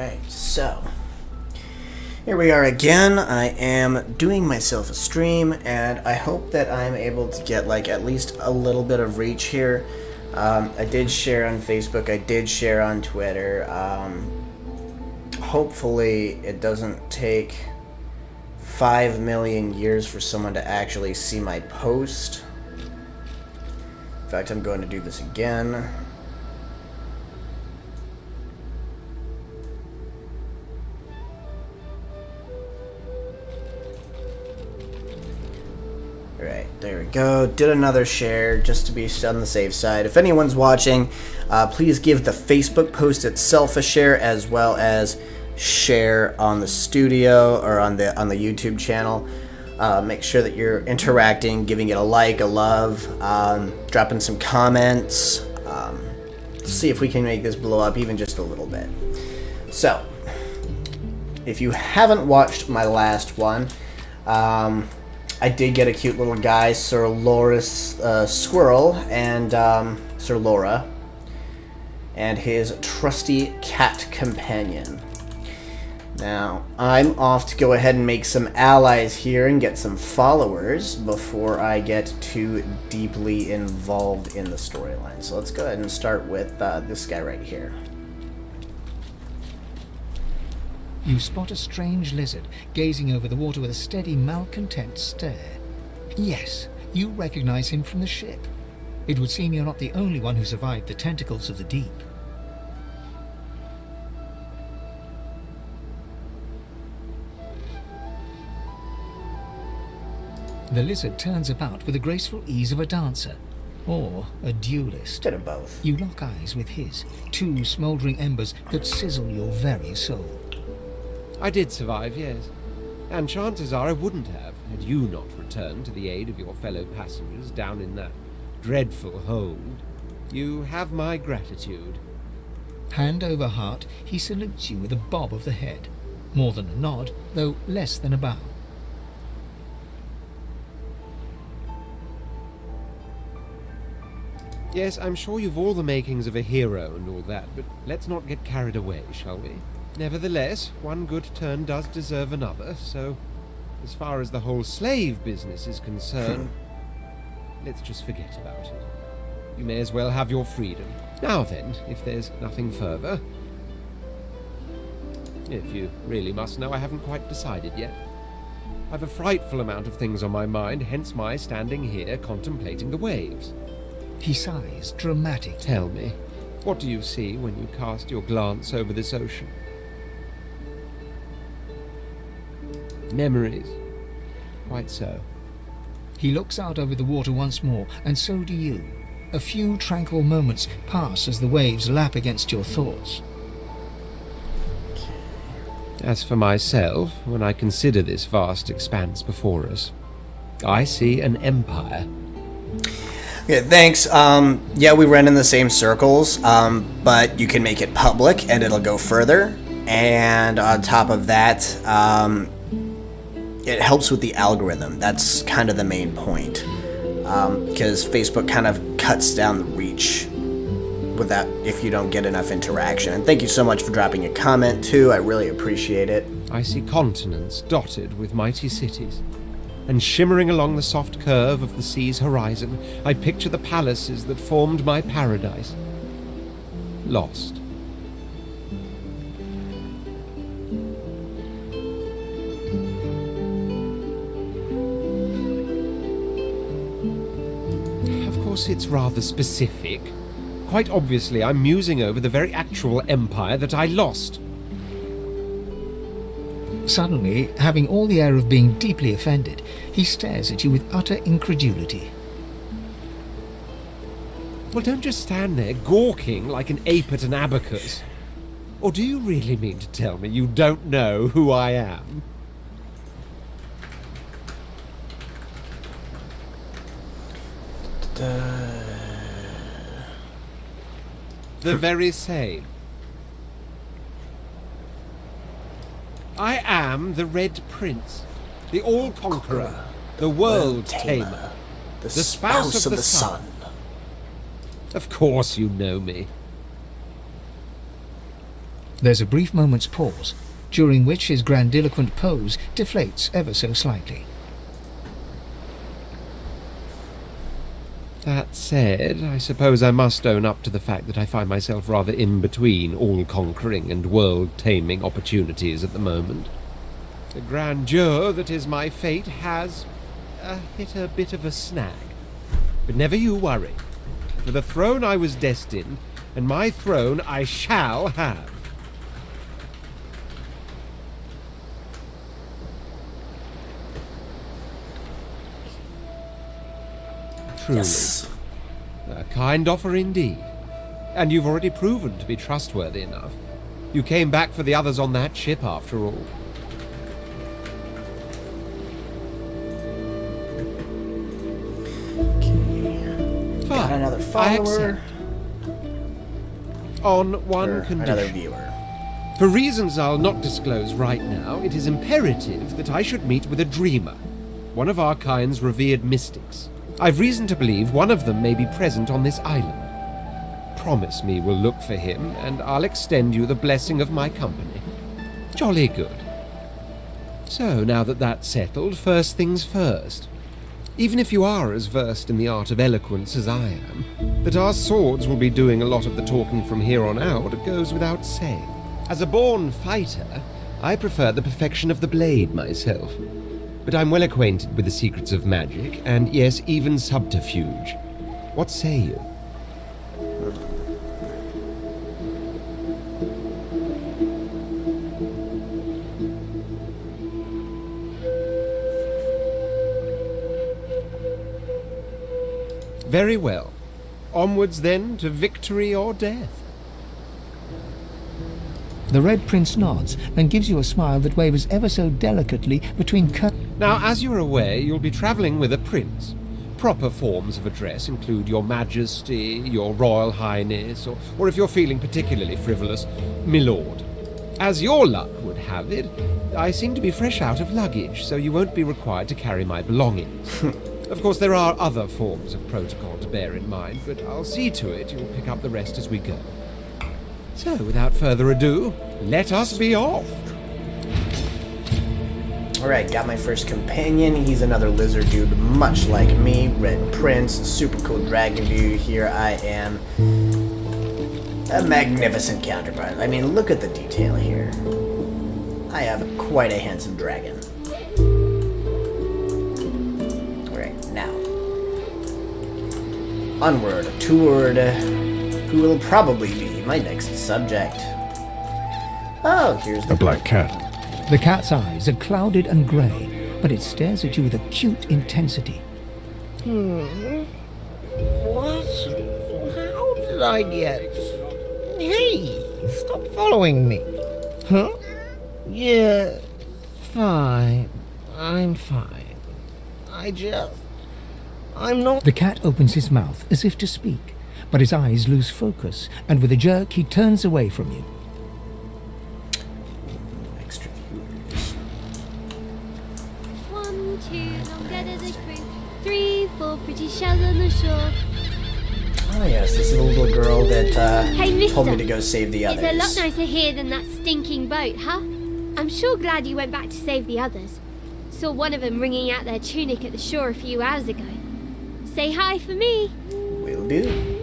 Alright, so here we are again. I am doing myself a stream, and I hope that I'm able to get like at least a little bit of reach here. I did share on Facebook, I did share on Twitter. Hopefully it doesn't take 5 million years for someone to actually see my post. In fact, I'm going to do this again. Alright, there we go. Did another share just to be on the safe side. If anyone's watching, please give the Facebook post itself a share, as well as share on the studio or on the YouTube channel. Make sure that you're interacting, giving it a like, a love, dropping some comments. See if we can make this blow up even just a little bit. So, if you haven't watched my last one, I did get a cute little guy, Sir Loris Squirrel, and Sir Laura, and his trusty cat companion. Now, I'm off to go ahead and make some allies here and get some followers before I get too deeply involved in the storyline. So let's go ahead and start with this guy right here. You spot a strange lizard gazing over the water with a steady, malcontent stare. Yes, you recognize him from the ship. It would seem you're not the only one who survived the tentacles of the deep. The lizard turns about with the graceful ease of a dancer, or a duelist. Bit of both. You lock eyes with his, two smouldering embers that sizzle your very soul. I did survive, yes. And chances are I wouldn't have, had you not returned to the aid of your fellow passengers down in that dreadful hold. You have my gratitude. Hand over heart, he salutes you with a bob of the head. More than a nod, though less than a bow. Yes, I'm sure you've all the makings of a hero and all that, but let's not get carried away, shall we? Nevertheless, one good turn does deserve another, so as far as the whole slave business is concerned, let's just forget about it. You may as well have your freedom. Now then, if there's nothing further. If you really must know, I haven't quite decided yet. I've a frightful amount of things on my mind, hence my standing here contemplating the waves. He sighs, dramatic. Tell me, what do you see when you cast your glance over this ocean? Memories. Quite so. He looks out over the water once more, and so do you. A few tranquil moments pass as the waves lap against your thoughts. As for myself, when I consider this vast expanse before us, I see an empire. Okay, thanks. Yeah, we ran in the same circles, but you can make it public and it'll go further. And on top of that, it helps with the algorithm. That's kind of the main point. Because Facebook kind of cuts down the reach with that if you don't get enough interaction. And thank you so much for dropping a comment too. I really appreciate it. I see continents dotted with mighty cities. And shimmering along the soft curve of the sea's horizon, I picture the palaces that formed my paradise. Lost. Of course, it's rather specific. Quite obviously, I'm musing over the very actual empire that I lost. Suddenly, having all the air of being deeply offended, he stares at you with utter incredulity. Well, don't just stand there gawking like an ape at an abacus. Or do you really mean to tell me you don't know who I am? The very same. I am the Red Prince, the All-Conqueror, the World Tamer, the spouse of the sun. Of course you know me. There's a brief moment's pause, during which his grandiloquent pose deflates ever so slightly. That said, I suppose I must own up to the fact that I find myself rather in between all-conquering and world-taming opportunities at the moment. The grandeur that is my fate has hit a bit of a snag. But never you worry. For the throne I was destined, and my throne I shall have. Truly. Yes. A kind offer indeed. And you've already proven to be trustworthy enough. You came back for the others on that ship, after all. Got another I follower. accept. On one Or condition. another viewer. For reasons I'll not disclose right now, it is imperative that I should meet with a dreamer, one of our kind's revered mystics. I've reason to believe one of them may be present on this island. Promise me we'll look for him, and I'll extend you the blessing of my company. Jolly good. So, now that that's settled, first things first. Even if you are as versed in the art of eloquence as I am, that our swords will be doing a lot of the talking from here on out goes without saying. As a born fighter, I prefer the perfection of the blade myself. But I'm well acquainted with the secrets of magic, and yes, even subterfuge. What say you? Very well. Onwards then to victory or death. The Red Prince nods and gives you a smile that wavers ever so delicately between Now, as you're aware, you'll be travelling with a prince. Proper forms of address include Your Majesty, Your Royal Highness, or if you're feeling particularly frivolous, Milord. As your luck would have it, I seem to be fresh out of luggage, so you won't be required to carry my belongings. Of course, there are other forms of protocol to bear in mind, but I'll see to it you'll pick up the rest as we go. So, without further ado, let us be off. Alright, got my first companion. He's another lizard dude, much like me. Red Prince, super cool dragon view. Here I am. A magnificent counterpart. I mean, look at the detail here. I have quite a handsome dragon. Alright, now. Onward, toward who will probably be my next subject. Oh, here's the black cat. The cat's eyes are clouded and grey, but it stares at you with acute intensity. What? How did I get... Hey, stop following me. Huh? Yeah, fine. I'm fine. I'm not... The cat opens his mouth as if to speak, but his eyes lose focus, and with a jerk he turns away from you. extra viewers. 1, 2, long dead as a crew. 3, 4, pretty shells on the shore. Oh yes, this is the little girl that Hey, mister, told me to go save the others. It's a lot nicer here than that stinking boat, huh? I'm sure glad you went back to save the others. Saw one of them wringing out their tunic at the shore a few hours ago. Say hi for me. Will do.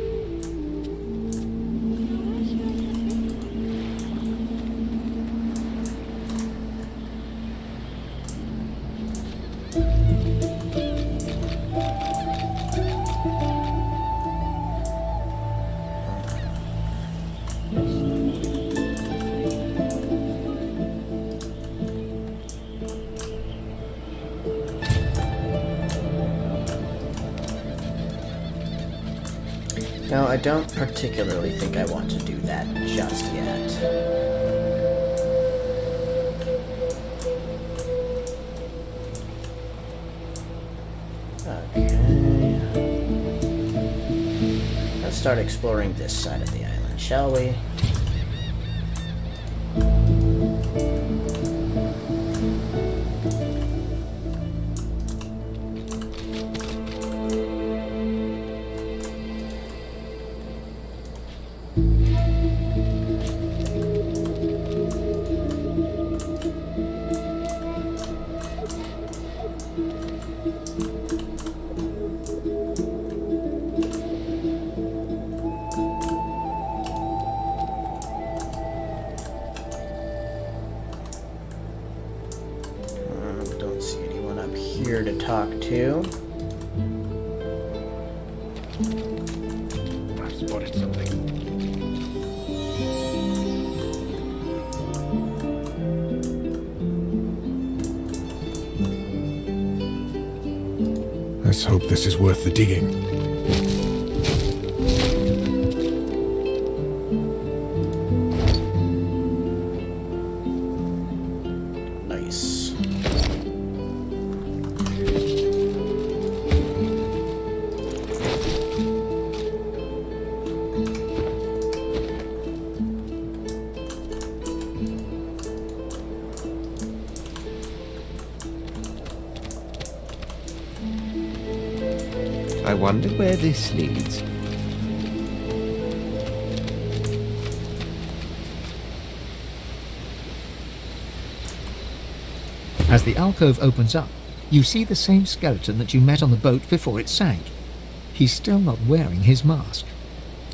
No, I don't particularly think I want to do that just yet. Okay. Let's start exploring this side of the island, shall we? to talk to. I've spotted something. Let's hope this is worth the digging. Nice. I wonder where this leads. As the alcove opens up, you see the same skeleton that you met on the boat before it sank. He's still not wearing his mask.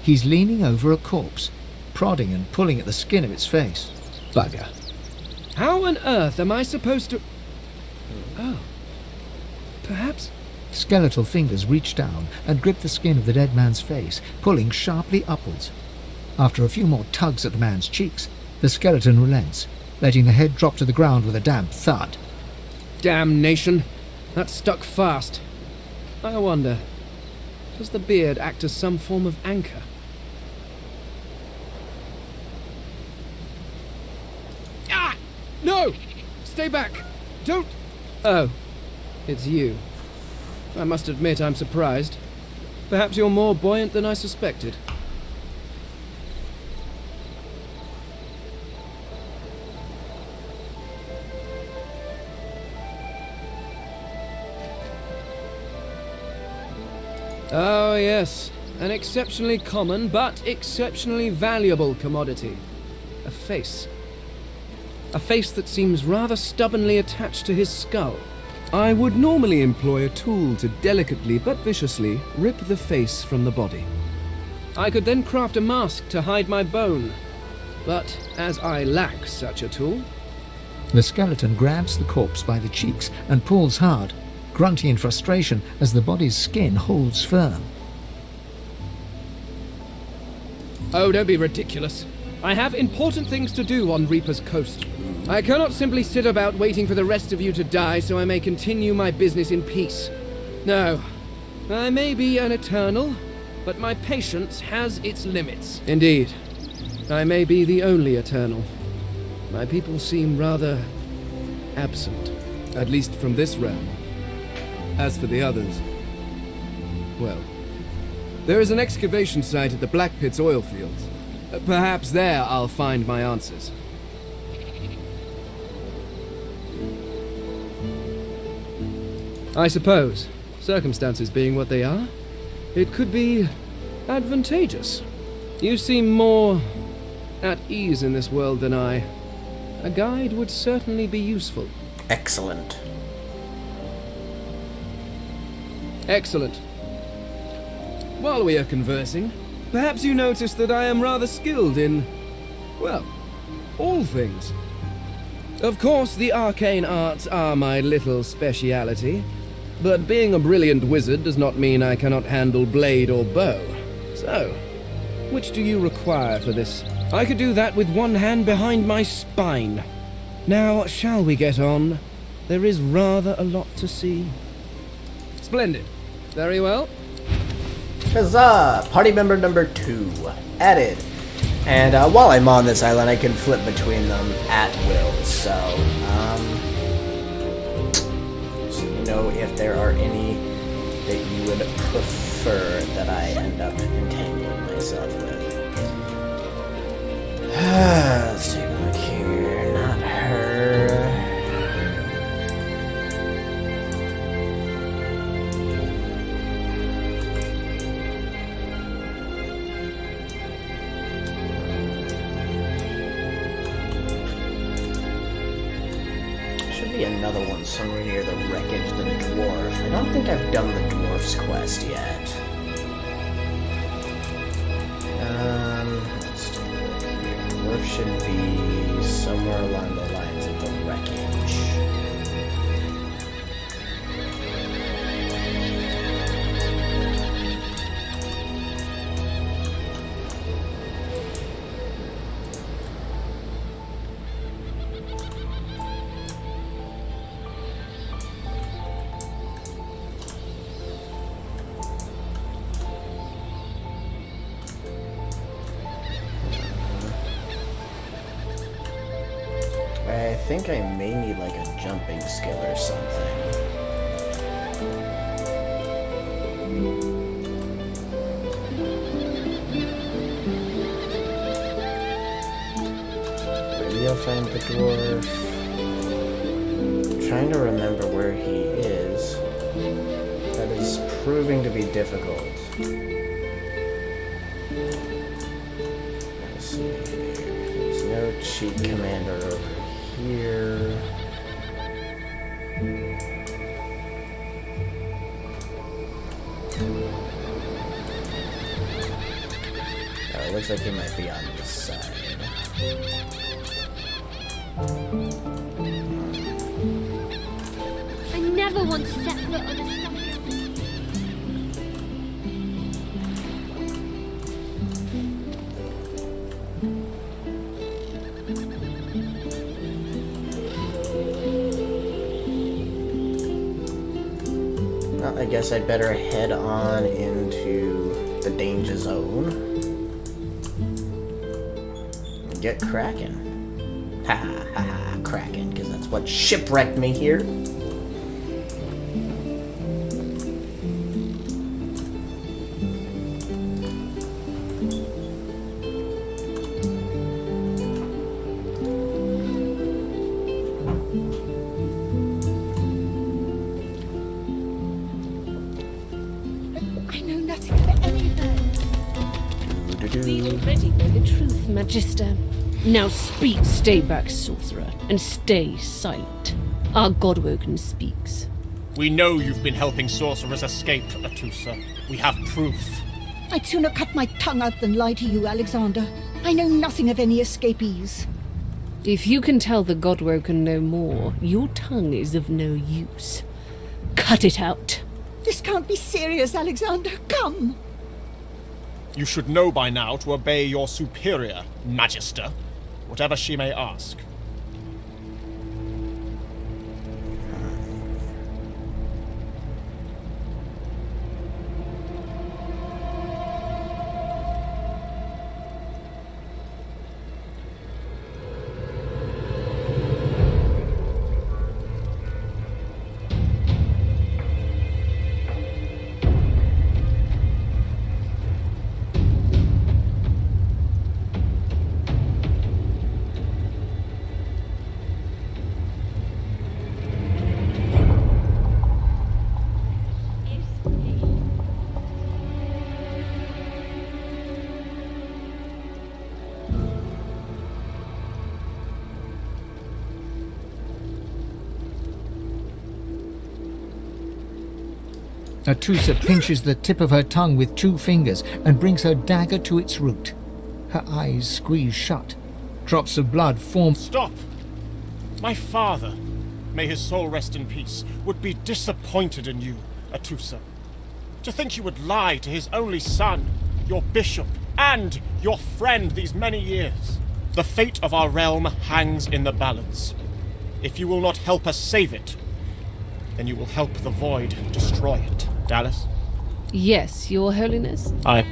He's leaning over a corpse, prodding and pulling at the skin of its face. Bugger. How on earth am I supposed to... Oh. Perhaps... Skeletal fingers reach down and grip the skin of the dead man's face, pulling sharply upwards. After a few more tugs at the man's cheeks, the skeleton relents, letting the head drop to the ground with a damp thud. Damnation. That stuck fast. I wonder, does the beard act as some form of anchor? Ah! No! Stay back! Don't... Oh. It's you. I must admit I'm surprised. Perhaps you're more buoyant than I suspected. Oh yes, an exceptionally common but exceptionally valuable commodity. A face. A face that seems rather stubbornly attached to his skull. I would normally employ a tool to delicately but viciously rip the face from the body. I could then craft a mask to hide my bone. But as I lack such a tool... The skeleton grabs the corpse by the cheeks and pulls hard, grunting in frustration as the body's skin holds firm. Oh, don't be ridiculous. I have important things to do on Reaper's Coast. I cannot simply sit about waiting for the rest of you to die so I may continue my business in peace. No, I may be an eternal, but my patience has its limits. Indeed, I may be the only eternal. My people seem rather absent, at least from this realm. As for the others, well, there is an excavation site at the Black Pit's oil fields. Perhaps there I'll find my answers. I suppose, circumstances being what they are, it could be advantageous. You seem more at ease in this world than I. A guide would certainly be useful. Excellent. Excellent. While we are conversing, perhaps you notice that I am rather skilled in, well, all things. Of course, the arcane arts are my little speciality, but being a brilliant wizard does not mean I cannot handle blade or bow. So, which do you require for this? I could do that with one hand behind my spine. Now, shall we get on? There is rather a lot to see. Splendid. Very well. Huzzah! Party member number 2 added. And while I'm on this island, I can flip between them at will. So, know if there are any that you would prefer that I end up entangling myself with. Let's take a look here. Not her. Another one somewhere near the wreckage, the dwarf. I don't think I've done the dwarf's quest yet. Let's take a look here. Dwarf should be somewhere along the lines of the wreckage. think I may need like a jumping skill or something. Maybe I'll find the dwarf. I'm trying to remember where he is. That is proving to be difficult. Let's see. There's no cheat commander over here. It looks like he might be on this side. I never want to set foot on a stockyard. Well, I guess I'd better head on into the danger zone and get cracking. Ha ha ha ha, cracking, because that's what shipwrecked me here. I know nothing of any of that. We already know the truth, Magister. Now speak, stay back, sorcerer, and stay silent. Our Godwoken speaks. We know you've been helping sorcerers escape, Atusa. We have proof. I'd sooner cut my tongue out than lie to you, Alexander. I know nothing of any escapees. If you can tell the Godwoken no more, your tongue is of no use. Cut it out. This can't be serious, Alexander. Come. You should know by now to obey your superior, Magister, whatever she may ask. Atusa pinches the tip of her tongue with 2 fingers and brings her dagger to its root. Her eyes squeeze shut. Drops of blood form. Stop! My father, may his soul rest in peace, would be disappointed in you, Atusa. To think you would lie to his only son, your bishop, and your friend these many years. The fate of our realm hangs in the balance. If you will not help us save it, then you will help the Void destroy it. Dallas? Yes, Your Holiness? I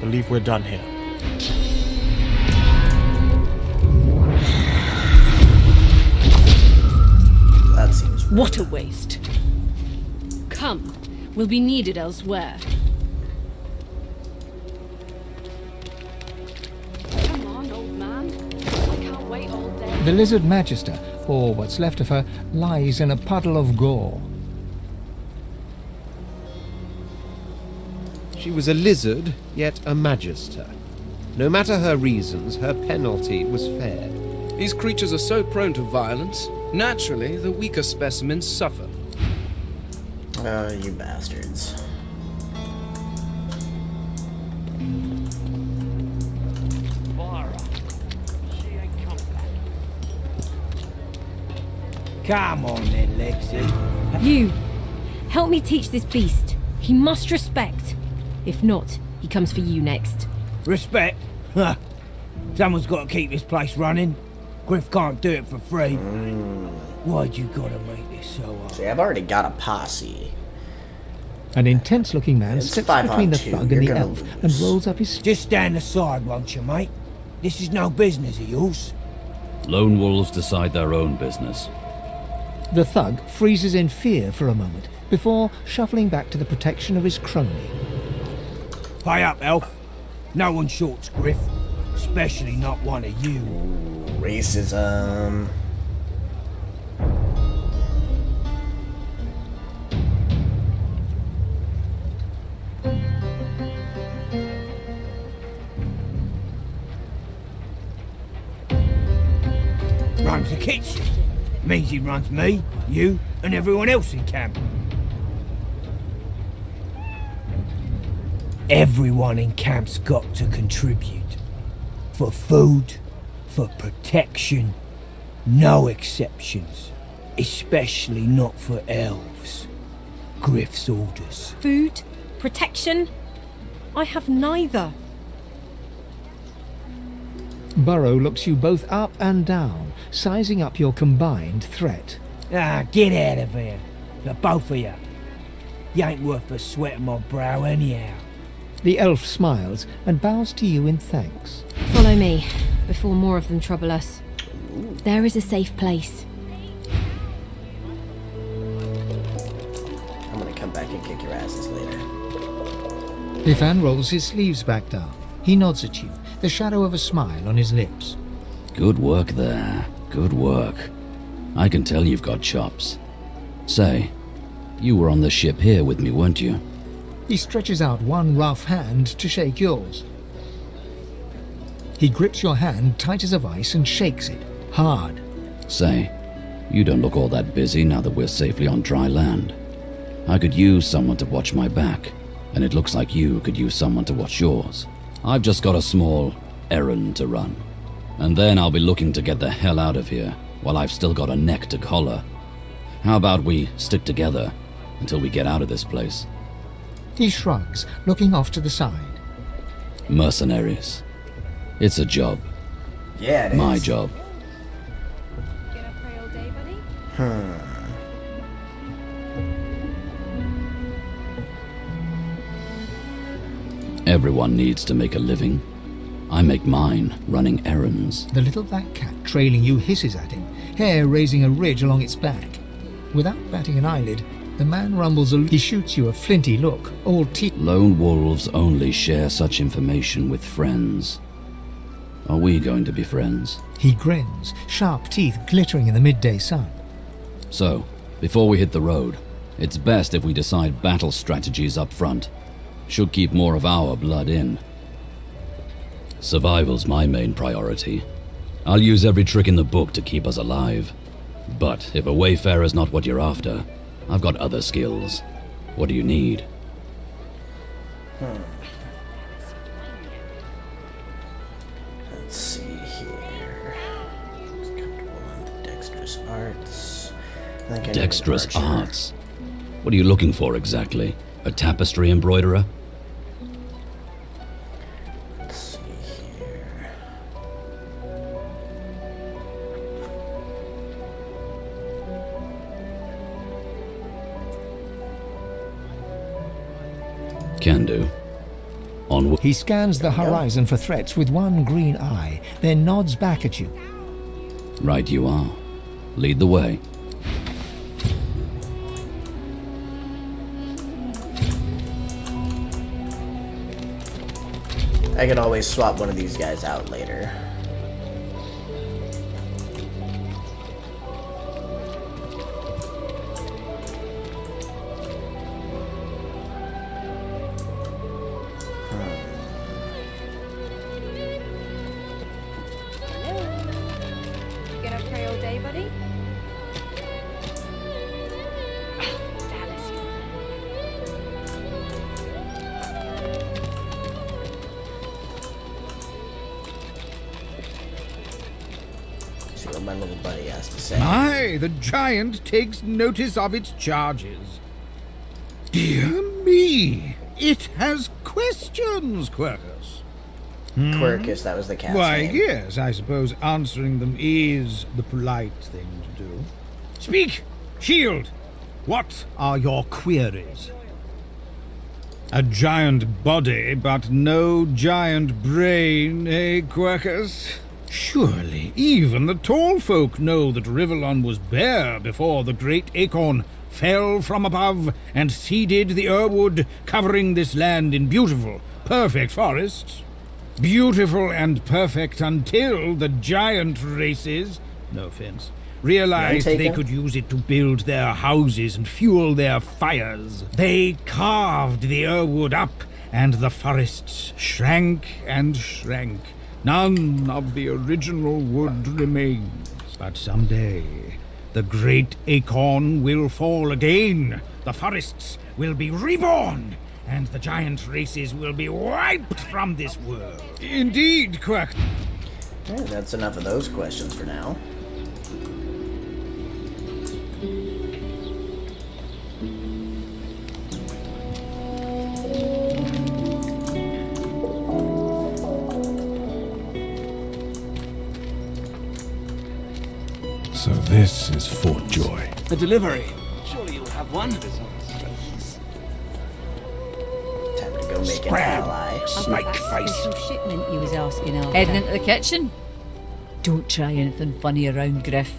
believe we're done here. That seems right. What a waste. Come, we'll be needed elsewhere. Come on, old man. I can't wait all day. The lizard magister, or what's left of her, lies in a puddle of gore. She was a lizard, yet a magister. No matter her reasons, her penalty was fair. These creatures are so prone to violence. Naturally, the weaker specimens suffer. Oh, you bastards. Come on then, Lexi. You! Help me teach this beast. He must respect. If not, he comes for you next. Respect? Huh. Someone's got to keep this place running. Griff can't do it for free. Why'd you gotta make this so hard? See, I've already got a posse. An intense-looking man It's slips 5 between on the 2. thug You're and the gonna elf lose. and rolls up his... Just stand aside, won't you, mate? This is no business of yours. Lone wolves decide their own business. The thug freezes in fear for a moment before shuffling back to the protection of his crony. Pay up, elf. No one shorts Griff. Especially not one of you. Racism. Runs the kitchen. Means he runs me, you, and everyone else in camp. Everyone in camp's got to contribute. For food, for protection, no exceptions. Especially not for elves. Griff's orders. Food? Protection? I have neither. Burrow looks you both up and down, sizing up your combined threat. Ah, get out of here. The both of you. You ain't worth the sweat of my brow anyhow. The elf smiles and bows to you in thanks. Follow me, before more of them trouble us. There is a safe place. I'm gonna come back and kick your asses later. Ifan rolls his sleeves back down. He nods at you, the shadow of a smile on his lips. Good work there. Good work. I can tell you've got chops. Say, you were on the ship here with me, weren't you? He stretches out one rough hand to shake yours. He grips your hand tight as a vice and shakes it, hard. Say, you don't look all that busy now that we're safely on dry land. I could use someone to watch my back, and it looks like you could use someone to watch yours. I've just got a small errand to run, and then I'll be looking to get the hell out of here while I've still got a neck to collar. How about we stick together until we get out of this place? He shrugs, looking off to the side. Mercenaries. It's a job. Yeah, it My is. job. Gonna pray all day, buddy? Everyone needs to make a living. I make mine running errands. The little black cat trailing you hisses at him, hair raising a ridge along its back. Without batting an eyelid, the man rumbles he shoots you a flinty look, all teeth. Lone wolves only share such information with friends. Are we going to be friends? He grins, sharp teeth glittering in the midday sun. So, before we hit the road, it's best if we decide battle strategies up front. Should keep more of our blood in. Survival's my main priority. I'll use every trick in the book to keep us alive. But if a wayfarer's not what you're after, I've got other skills. What do you need? Let's see here. Comfortable on dexterous arts. I think I need Dexterous an archer. arts. What are you looking for exactly? A tapestry embroiderer? Let's see here. Can do. On He scans the horizon for threats with one green eye, then nods back at you. Right you are. Lead the way. I could always swap one of these guys out later. Gonna pray all day, buddy? See what my little buddy has to say. Aye, the giant takes notice of its charges. Dear me, it has questions, Quercus. Quercus, that was the cat's Why, name. yes, I suppose answering them is the polite thing to do. Speak, Shield! What are your queries? A giant body, but no giant brain, eh, Quercus? Surely even the tall folk know that Rivellon was bare before the great acorn fell from above and seeded the Irwood, covering this land in beautiful, perfect forests. Beautiful and perfect until the giant races, no offense, realized they could use it to build their houses and fuel their fires. They carved the Irwood up, and the forests shrank and shrank. None of the original wood remains. But someday, the great acorn will fall again. The forests will be reborn, and the giant races will be wiped from this world. Indeed, Quack. Okay, that's enough of those questions for now. So this is Fort Joy. A delivery. Surely you'll have one. Time to go make an ally. Snake face. Special shipment you was asking after. Heading into the kitchen. Don't try anything funny around, Griff.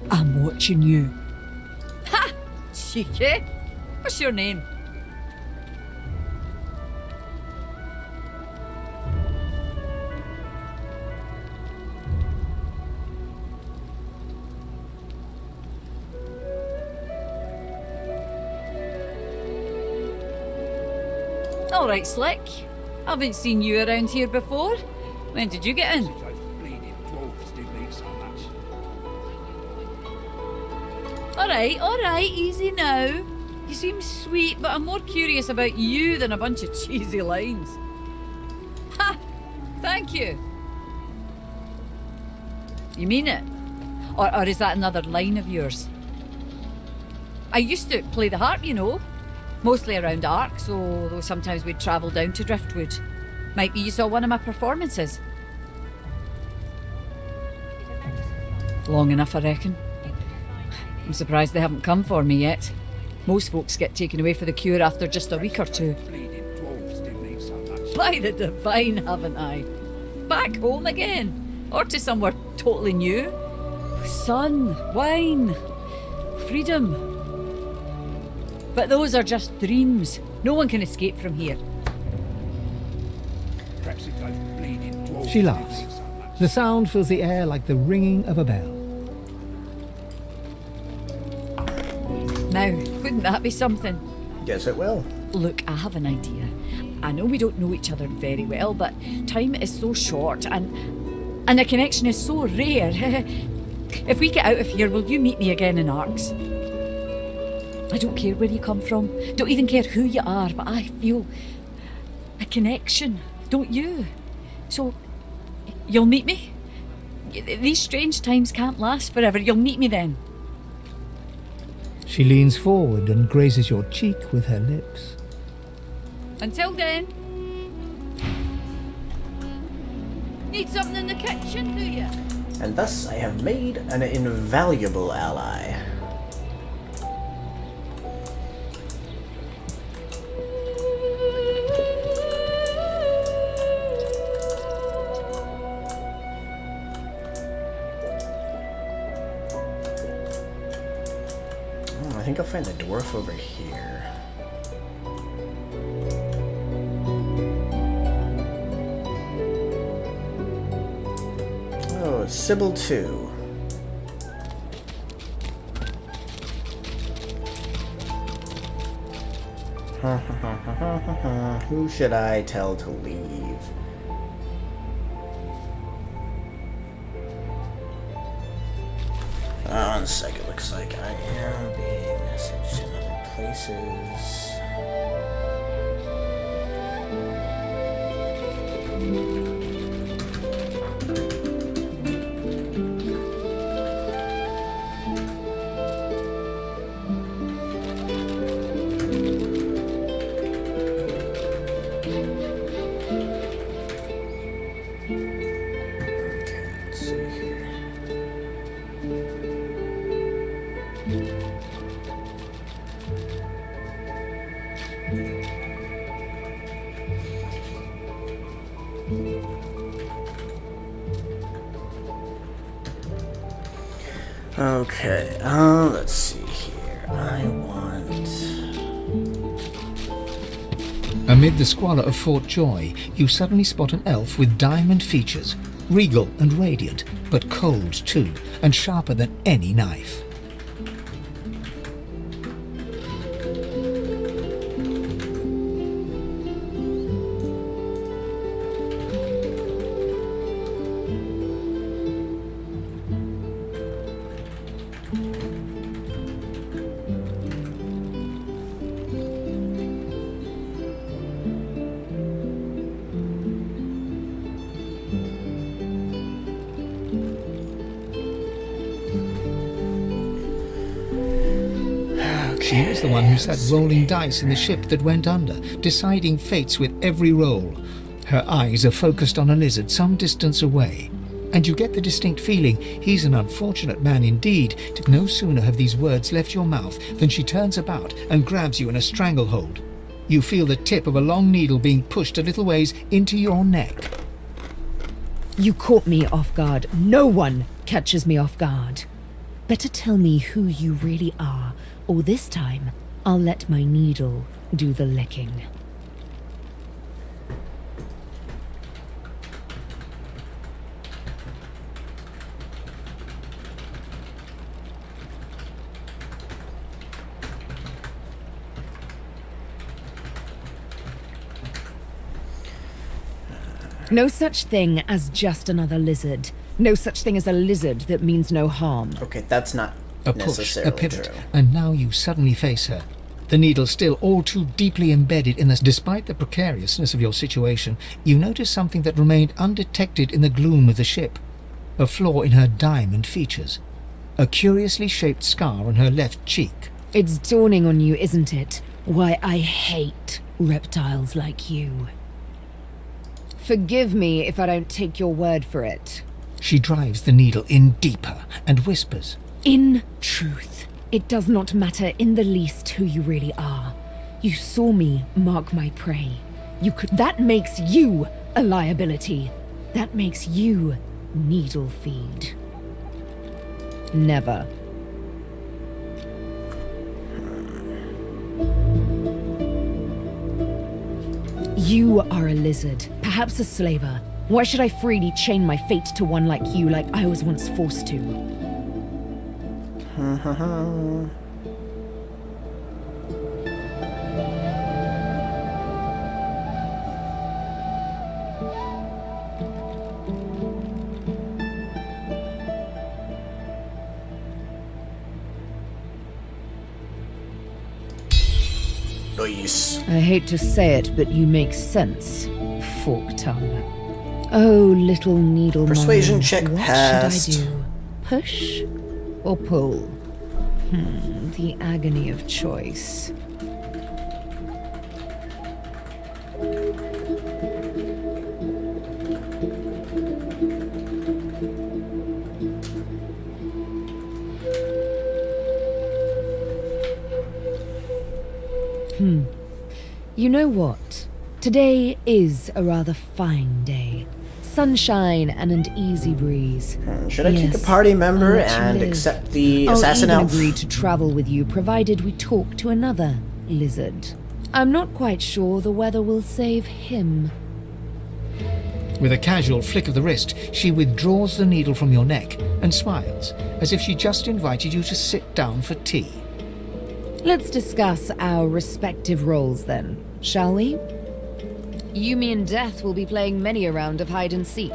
I'm watching you. Ha! Cheeky. What's your name? All right, Slick. Haven't seen you around here before. When did you get in? All right, easy now. You seem sweet, but I'm more curious about you than a bunch of cheesy lines. Ha! Thank you. You mean it? Or is that another line of yours? I used to play the harp, you know. Mostly around Arcs, although sometimes we'd travel down to Driftwood. Might be you saw one of my performances. Long enough, I reckon. I'm surprised they haven't come for me yet. Most folks get taken away for the cure after just a week or two. By the divine, haven't I? Back home again, or to somewhere totally new. Sun, wine, freedom. But those are just dreams. No one can escape from here. She laughs. The sound fills the air like the ringing of a bell. Now, wouldn't that be something? Guess it will. Look, I have an idea. I know we don't know each other very well, but time is so short and a connection is so rare. If we get out of here, will you meet me again in Arcs? I don't care where you come from, don't even care who you are, but I feel a connection, don't you? So, you'll meet me? These strange times can't last forever. You'll meet me then. She leans forward and grazes your cheek with her lips. Until then. Need something in the kitchen, do you? And thus I have made an invaluable ally. I think I'll find the dwarf over here. Oh, it's Sybil 2. Who should I tell to leave? One sec, it looks like I am being messaged in other places. Okay, let's see here. I want... Amid the squalor of Fort Joy, you suddenly spot an elf with diamond features, regal and radiant, but cold too, and sharper than any knife. She was the one who sat rolling dice in the ship that went under, deciding fates with every roll. Her eyes are focused on a lizard some distance away, and you get the distinct feeling he's an unfortunate man indeed. No sooner have these words left your mouth than she turns about and grabs you in a stranglehold. You feel the tip of a long needle being pushed a little ways into your neck. You caught me off guard. No one catches me off guard. Better tell me who you really are, or this time I'll let my needle do the licking. No such thing as just another lizard. No such thing as a lizard that means no harm. Okay, that's not A push, necessarily a pivot, true. and now you suddenly face her. The needle still all too deeply embedded in this. Despite the precariousness of your situation, you notice something that remained undetected in the gloom of the ship. A flaw in her diamond features. A curiously shaped scar on her left cheek. It's dawning on you, isn't it? Why I hate reptiles like you. Forgive me if I don't take your word for it. She drives the needle in deeper and whispers. In truth, it does not matter in the least who you really are. You saw me mark my prey. That makes you a liability. That makes you needle feed. Never. You are a lizard, perhaps a slaver. Why should I freely chain my fate to one like you, like I was once forced to? Nice. I hate to say it, but you make sense, fork tongue. Oh, little needle Persuasion mine, check what passed. should I do? Push or pull? The agony of choice. You know what? Today is a rather fine day. Sunshine and an easy breeze. Should I kick a party member I'll let you and live. accept the assassin I'll elf? even agree to travel with you, provided we talk to another lizard. I'm not quite sure the weather will save him. With a casual flick of the wrist, she withdraws the needle from your neck and smiles, as if she just invited you to sit down for tea. Let's discuss our respective roles then, shall we? You, me, and Death will be playing many a round of hide and seek.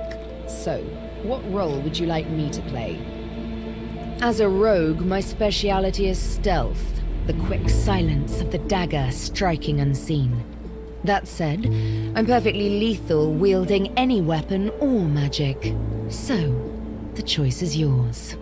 So, what role would you like me to play? As a rogue, my speciality is stealth, the quick silence of the dagger striking unseen. That said, I'm perfectly lethal, wielding any weapon or magic. So, the choice is yours.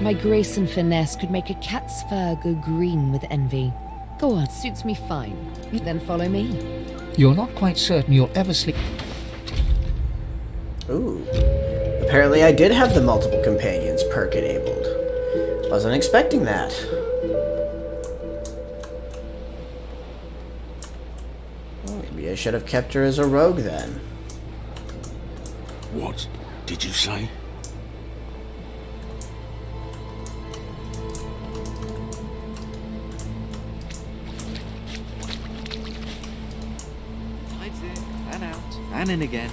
My grace and finesse could make a cat's fur go green with envy. Go on, suits me fine. Then follow me. You're not quite certain you'll ever sleep. Ooh. Apparently I did have the multiple companions perk enabled. Wasn't expecting that. Maybe I should have kept her as a rogue then. What did you say? Tide's in and out and in again.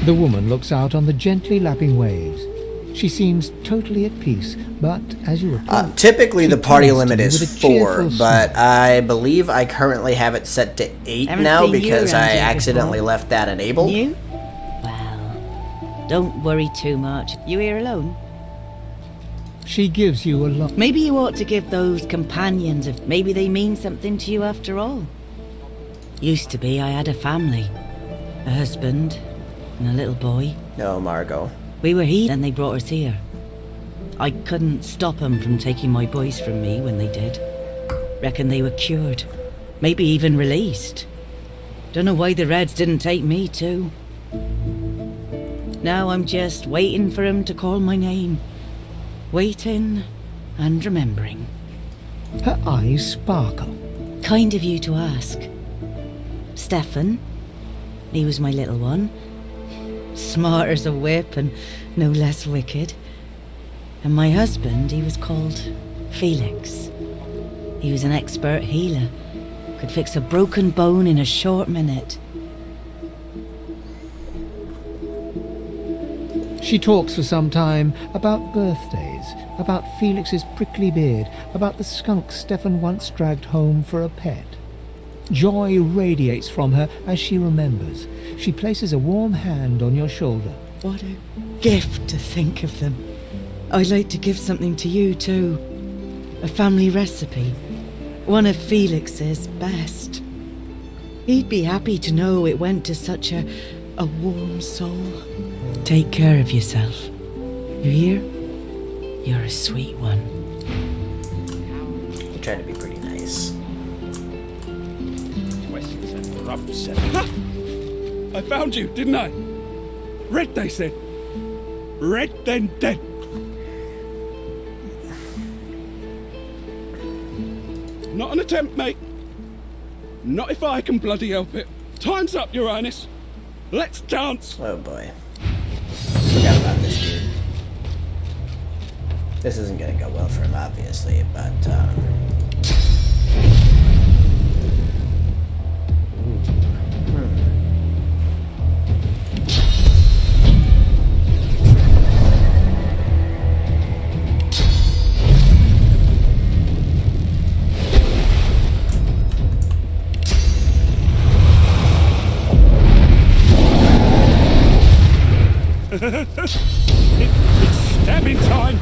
The woman looks out on the gently lapping waves. She seems totally at peace, but as you approach... Typically the party limit with is a 4, cheerful but I believe I currently have it set to 8 Haven't now seen you because around I here accidentally before. left that enabled. You? Well, don't worry too much. You here alone? She gives you a look. Maybe you ought to give those companions if maybe they mean something to you after all. Used to be I had a family. A husband and a little boy. No, Margot. We were here and they brought us here. I couldn't stop them from taking my boys from me when they did. Reckon they were cured. Maybe even released. Don't know why the Reds didn't take me too. Now I'm just waiting for them to call my name. Waiting and remembering. Her eyes sparkle. Kind of you to ask. Stefan, he was my little one. Smart as a whip and no less wicked. And my husband, he was called Felix. He was an expert healer. Could fix a broken bone in a short minute. She talks for some time about birthdays, about Felix's prickly beard, about the skunk Stefan once dragged home for a pet. Joy radiates from her as she remembers. She places a warm hand on your shoulder. What a gift to think of them. I'd like to give something to you too. A family recipe. One of Felix's best. He'd be happy to know it went to such a warm soul. Take care of yourself. You hear? You're a sweet one. I tried to be pretty nice. I found you, didn't I? Red, they said. Red, then dead. Not an attempt, mate. Not if I can bloody help it. Time's up, Your Highness. Let's dance. Oh boy. Forgot about this dude. This isn't gonna go well for him, obviously, but It's stabbing time.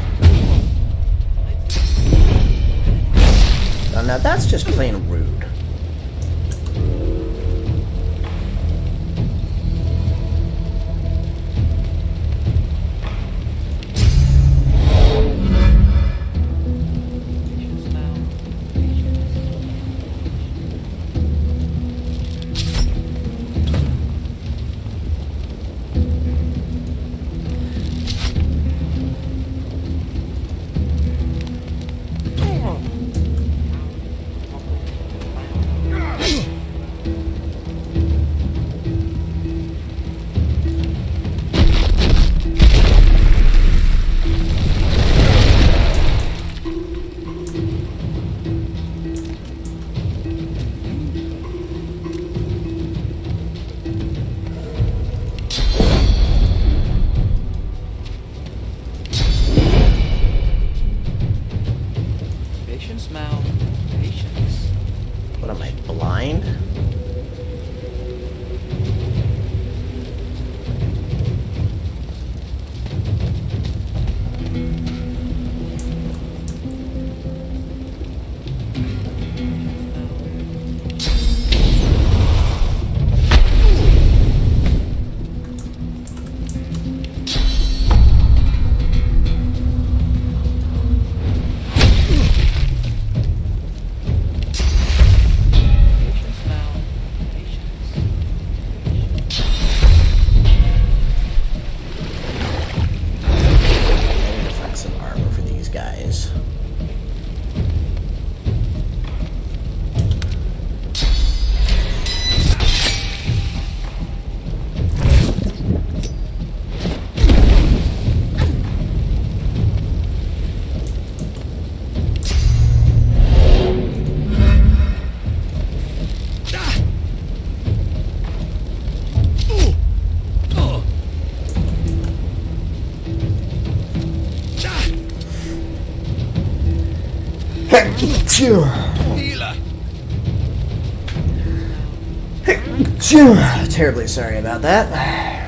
now that's just plain rude. Healer. Terribly sorry about that.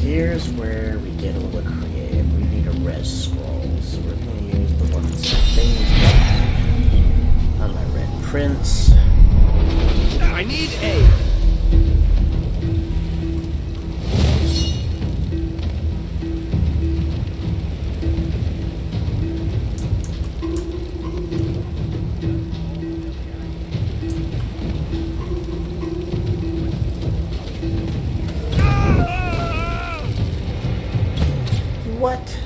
Here's where we get a little creative. We need a res scroll, so we're going to use the ones on my red prince. I need aid. What?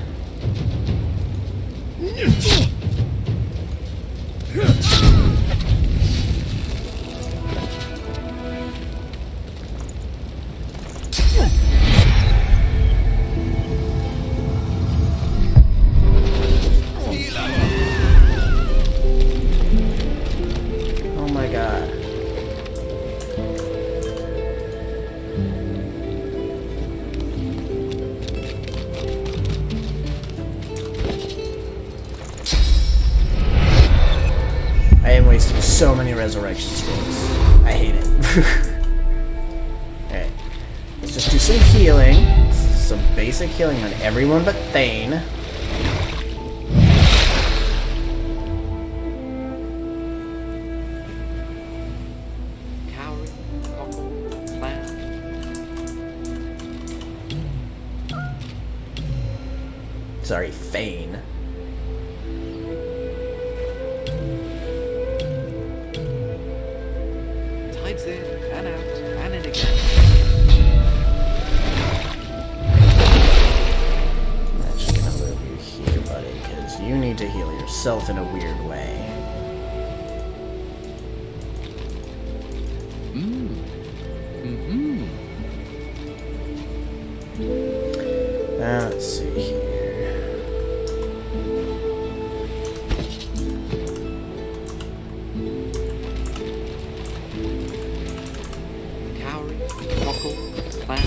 Oh my god. I am wasting so many resurrection skills. I hate it. Alright. Let's just do some healing. Some basic healing on everyone but Thane. Sorry, Thane. Tides in and out and in again. I'm just gonna move you here, buddy, because you need to heal yourself in a weird way. Let's see here. Cowrie, cockle, clown.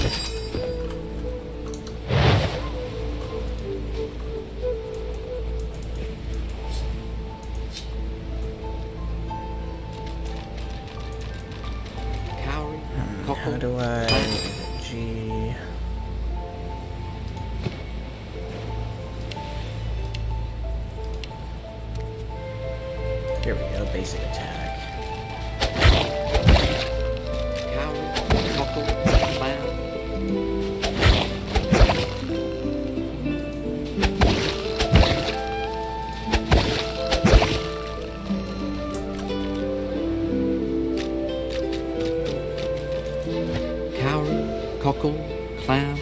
Cowrie, cockle, How do I... G... Here we go, basic attack. Cowrie, cockle, clown. Cowrie, cockle, clown.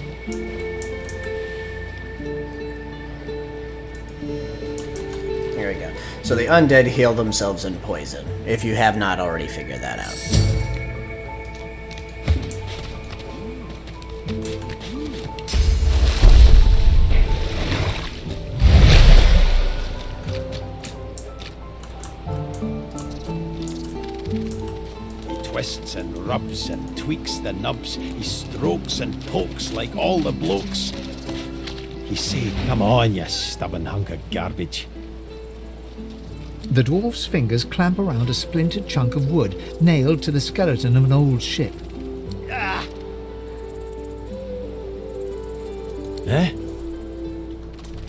Here we go. So the undead heal themselves in poison, if you have not already figured that out. twists and rubs and tweaks the nubs. He strokes and pokes like all the blokes. He say, come on, you stubborn hunk of garbage. The dwarf's fingers clamp around a splintered chunk of wood nailed to the skeleton of an old ship. Ah! Eh?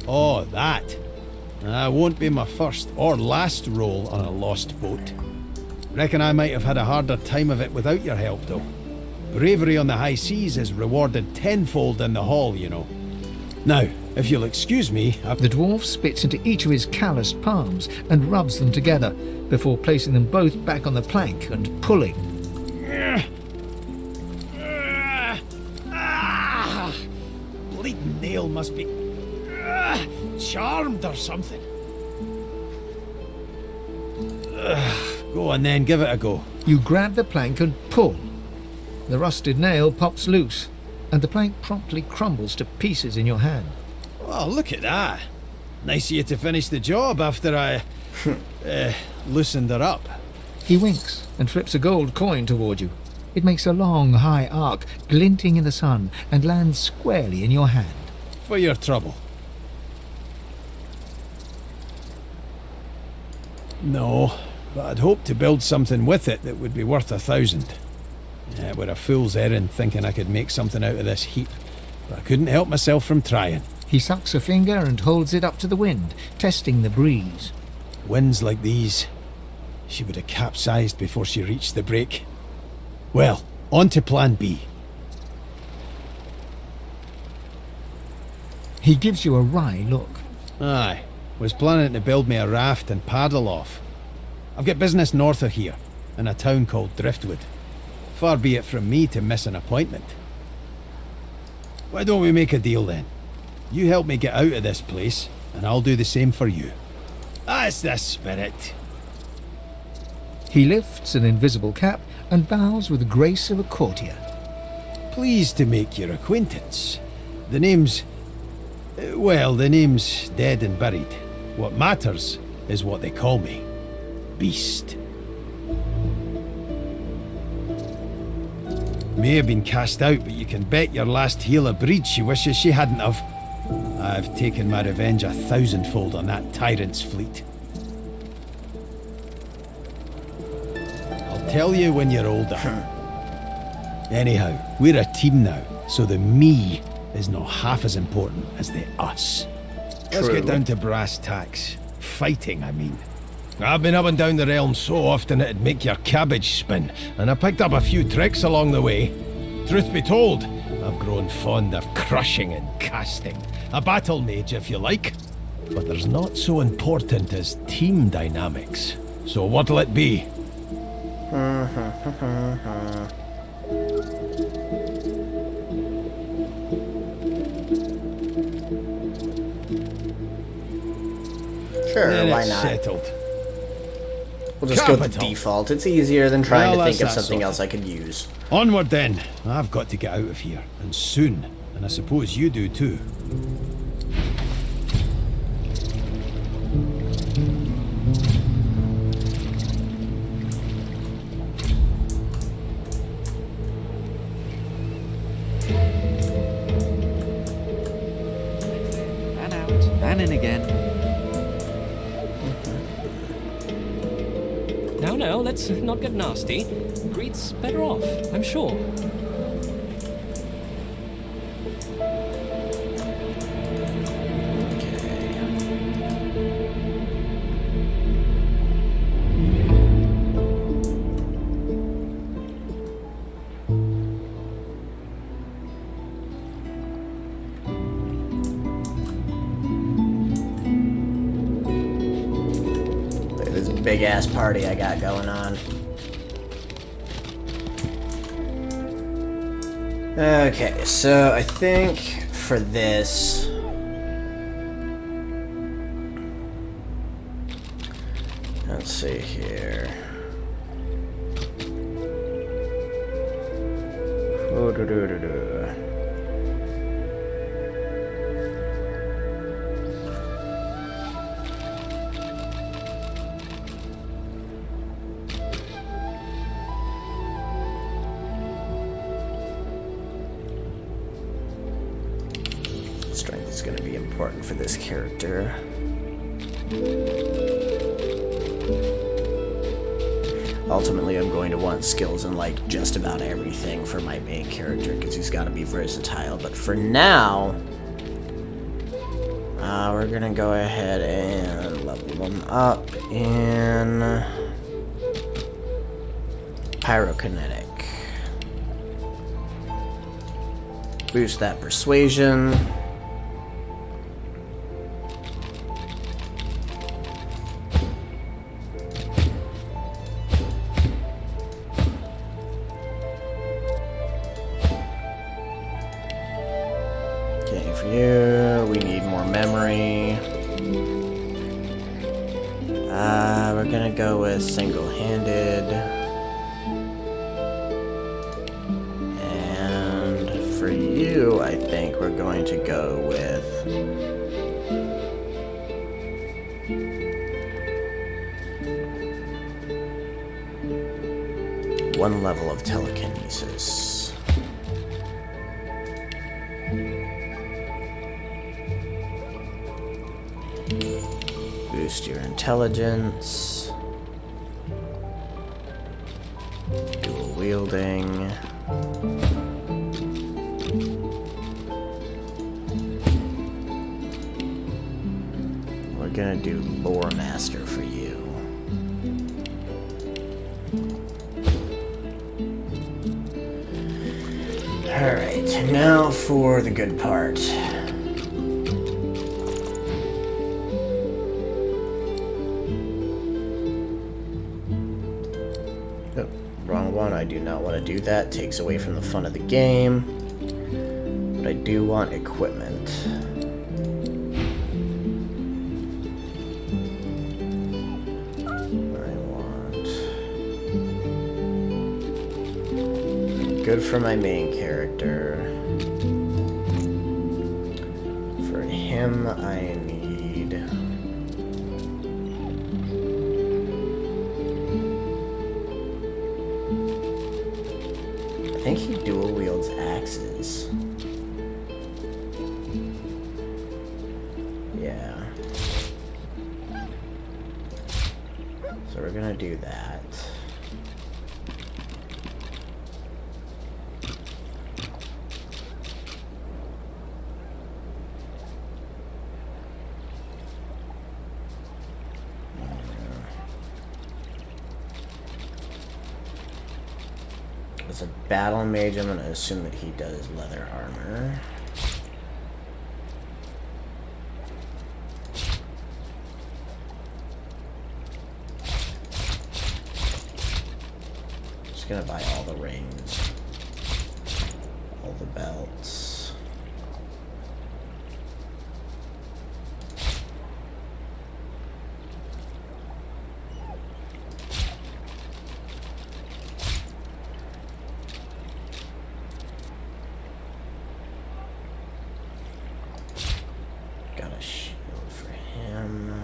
Oh, that. Won't be my first or last roll on a lost boat. Reckon I might have had a harder time of it without your help, though. Bravery on the high seas is rewarded tenfold in the hall, you know. Now, if you'll excuse me, The dwarf spits into each of his calloused palms and rubs them together before placing them both back on the plank and pulling. Bleeding nail must be charmed or something. Go on then, give it a go. You grab the plank and pull. The rusted nail pops loose, and the plank promptly crumbles to pieces in your hand. Oh, look at that. Nice of you to finish the job after I loosened her up. He winks and flips a gold coin toward you. It makes a long, high arc, glinting in the sun, and lands squarely in your hand. For your trouble. No, but I'd hoped to build something with it that would be worth 1,000. Yeah, we're a fool's errand thinking I could make something out of this heap, but I couldn't help myself from trying. He sucks a finger and holds it up to the wind, testing the breeze. Winds like these, she would have capsized before she reached the break. Well, on to plan B. He gives you a wry look. Aye, was planning to build me a raft and paddle off. I've got business north of here, in a town called Driftwood. Far be it from me to miss an appointment. Why don't we make a deal then? You help me get out of this place, and I'll do the same for you. That's the spirit. He lifts an invisible cap and bows with the grace of a courtier. Pleased to make your acquaintance. The name's... well, the name's dead and buried. What matters is what they call me. Beast. May have been cast out, but you can bet your last heel of breed she wishes she hadn't have. I've taken my revenge 1,000-fold on that tyrant's fleet. I'll tell you when you're older. Anyhow, we're a team now, so the me is not half as important as the us. Let's get down to brass tacks. Fighting, I mean. I've been up and down the realm so often it'd make your cabbage spin, and I picked up a few tricks along the way. Truth be told, I've grown fond of crushing and casting. A battle mage, if you like. But there's not so important as team dynamics. So what'll it be? Sure, Then why it's not? settled. We'll just go with the Capital. default. It's easier than trying Well, to think of that's that something sort else I could use. Onward then. I've got to get out of here, and soon. And I suppose you do too. And out, and in again. Now, let's not get nasty. Greed's better off, I'm sure. Look at this big ass party I got going on. Okay, so I think for this, let's see here. important for this character. Ultimately, I'm going to want skills in like just about everything for my main character because he's got to be versatile. But for now, we're gonna go ahead and level him up in pyrokinetic. Boost that persuasion. Okay, for you, we need more memory. We're gonna go with single-handed. For you, I think we're going to go with one level of telekinesis. Boost your intelligence. Dual wielding. Gonna do Lore Master for you. Alright, now for the good part. Oh, wrong one. I do not want to do that. Takes away from the fun of the game. But I do want equipment. Good for my main character. For him, I need... I think he dual wields axes. Yeah. So we're gonna do that. As a battle mage, I'm going to assume that he does leather armor. Just going to buy all the rings, all the belts. Got a shield for him.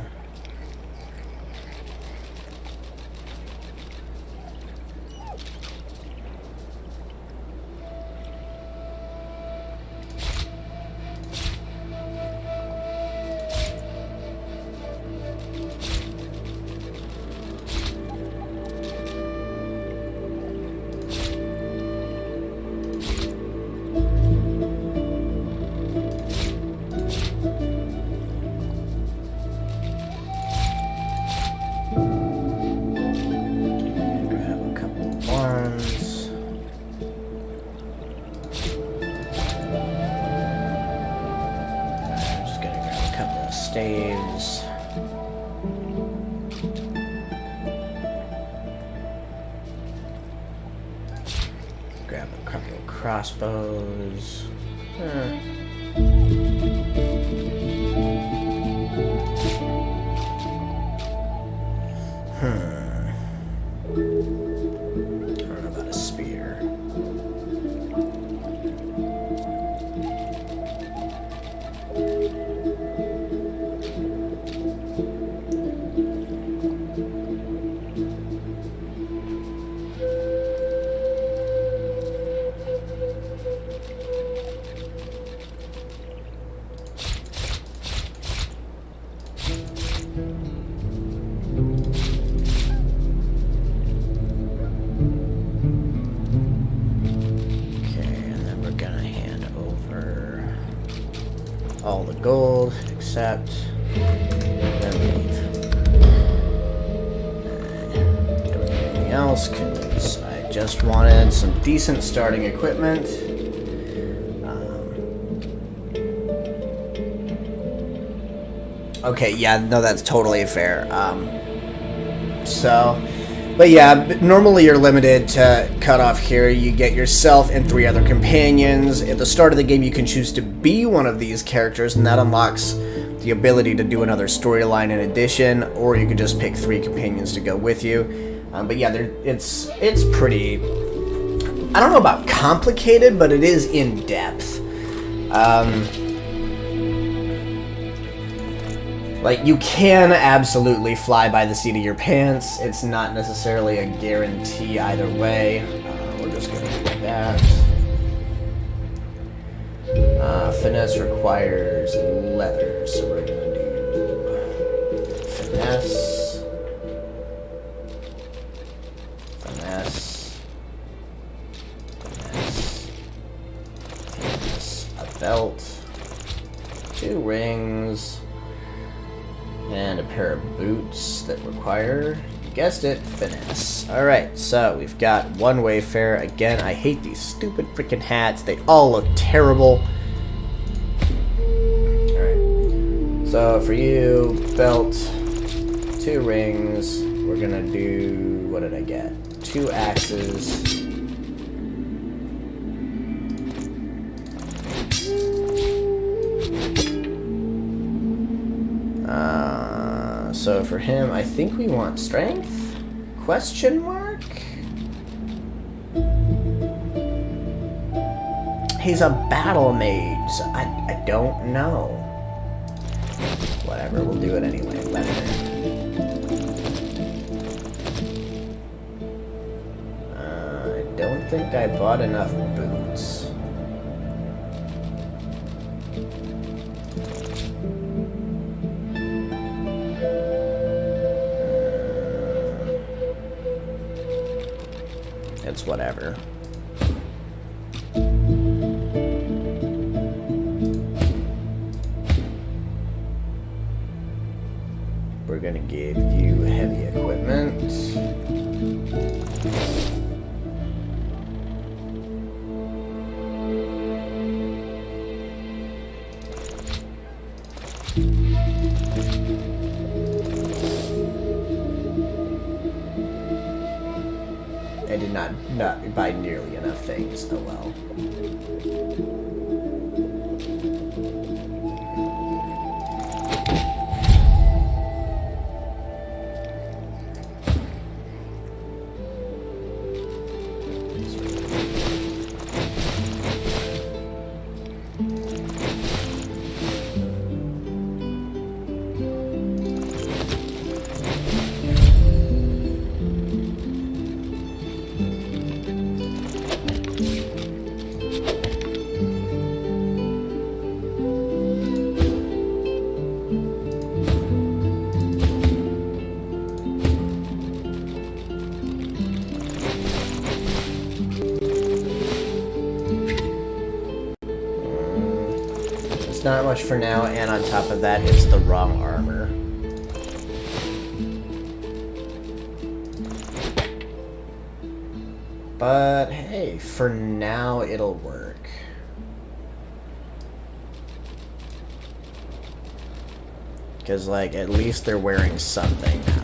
Staves. Grab a couple of crossbows. I don't know about a spear. gold, accept, then leave. Don't need anything else because I just wanted some decent starting equipment. Okay, yeah, no, that's totally fair. But yeah, normally you're limited to cut off here. You get yourself and 3 other companions. At the start of the game, you can choose to be one of these characters, and that unlocks the ability to do another storyline in addition, or you could just pick 3 companions to go with you. But yeah, it's pretty, I don't know about complicated, but it is in depth. Like, you can absolutely fly by the seat of your pants. It's not necessarily a guarantee either way. We're just going to do that. Finesse requires leather, so we're going to do finesse. Finesse. Finesse. Finesse. A belt. 2 rings. And a pair of boots that require, you guessed it, finesse. Alright, so we've got 1 wayfarer. Again, I hate these stupid freaking hats. They all look terrible. Alright, so for you, belt, 2 rings. We're gonna do, what did I get? 2 axes. So for him, I think we want strength? Question mark? He's a battle mage, so I don't know. Whatever, we'll do it anyway. Leather. I don't think I bought enough boots. It's whatever. We're gonna give you heavy equipment. I did not buy nearly enough things. Oh well. Not much for now, and on top of that, it's the wrong armor. But hey, for now it'll work. Because, like, at least they're wearing something now.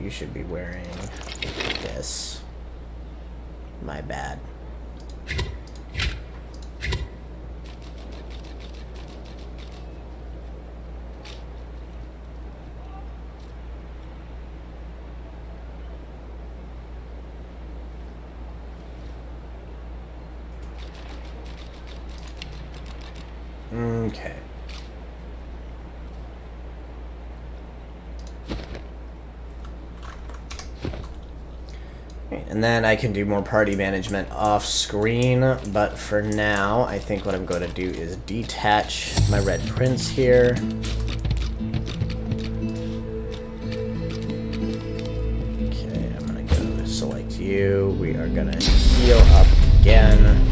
You should be wearing this. My bad. Okay. And then I can do more party management off screen, but for now, I think what I'm going to do is detach my Red Prince here. Okay, I'm going to go select you. We are going to heal up again.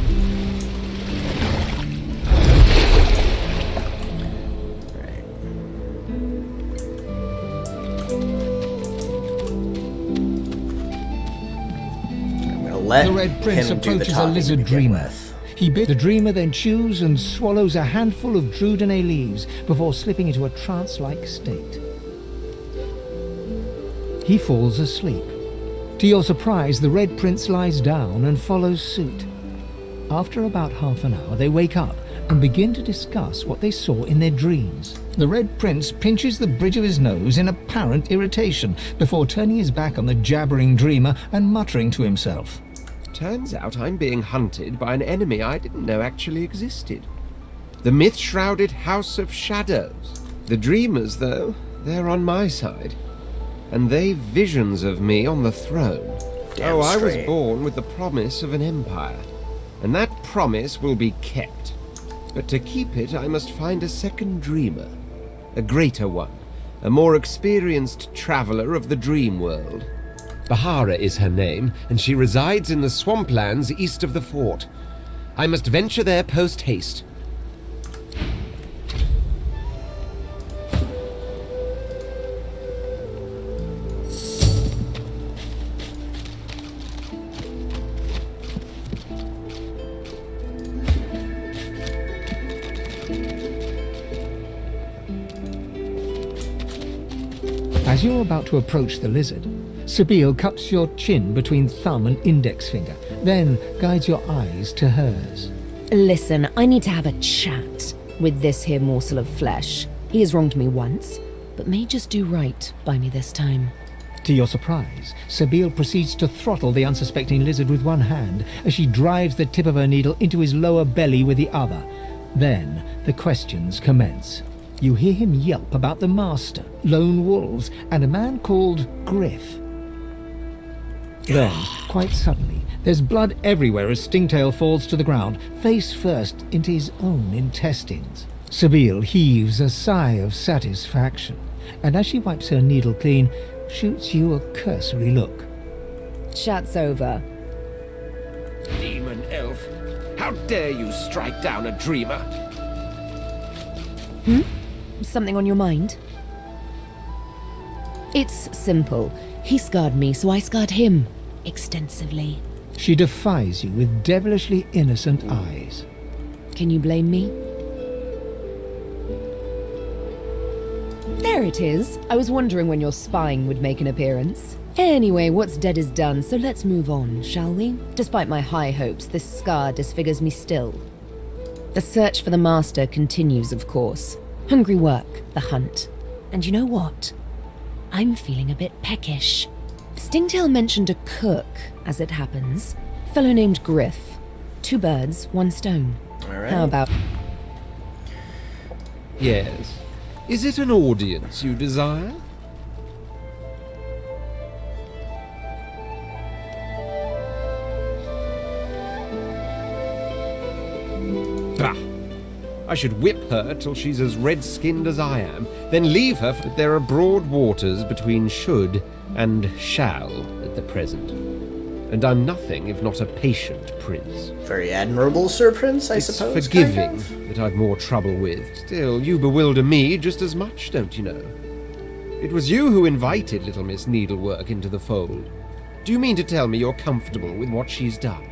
The Red Prince approaches a lizard dreamer. He bids the dreamer then chews and swallows a handful of Druidine leaves before slipping into a trance-like state. He falls asleep. To your surprise, the Red Prince lies down and follows suit. After about half an hour, they wake up and begin to discuss what they saw in their dreams. The Red Prince pinches the bridge of his nose in apparent irritation before turning his back on the jabbering dreamer and muttering to himself. Turns out I'm being hunted by an enemy I didn't know actually existed. The myth-shrouded House of Shadows. The dreamers, though, they're on my side. And they've visions of me on the throne. Damn I was straight. born with the promise of an empire. And that promise will be kept. But to keep it, I must find a second dreamer. A greater one. A more experienced traveller of the dream world. Bahara is her name, and she resides in the swamplands east of the fort. I must venture there post-haste. As you're about to approach the lizard, Sabine cups your chin between thumb and index finger, then guides your eyes to hers. Listen, I need to have a chat with this here morsel of flesh. He has wronged me once, but may just do right by me this time. To your surprise, Sabine proceeds to throttle the unsuspecting lizard with one hand as she drives the tip of her needle into his lower belly with the other. Then the questions commence. You hear him yelp about the master, lone wolves, and a man called Griff. Then, quite suddenly, there's blood everywhere as Stingtail falls to the ground, face first into his own intestines. Sabine heaves a sigh of satisfaction, and as she wipes her needle clean, shoots you a cursory look. Chat's over. Demon elf, how dare you strike down a dreamer? Something on your mind? It's simple. He scarred me, so I scarred him. Extensively. She defies you with devilishly innocent eyes. Can you blame me? There it is. I was wondering when your spying would make an appearance. Anyway, what's dead is done, so let's move on, shall we? Despite my high hopes, this scar disfigures me still. The search for the master continues, of course. Hungry work, the hunt. And you know what? I'm feeling a bit peckish. Stingtail mentioned a cook, as it happens. Fellow named Griff. 2 birds, 1 stone. All right. How about... Yes. Is it an audience you desire? Bah! I should whip her till she's as red-skinned as I am, then leave her, for there are broad waters between should and shall at the present. And I'm nothing if not a patient prince. Very admirable, Sir Prince, I suppose. It's forgiving that I've more trouble with. Still, you bewilder me just as much, don't you know? It was you who invited little Miss Needlework into the fold. Do you mean to tell me you're comfortable with what she's done?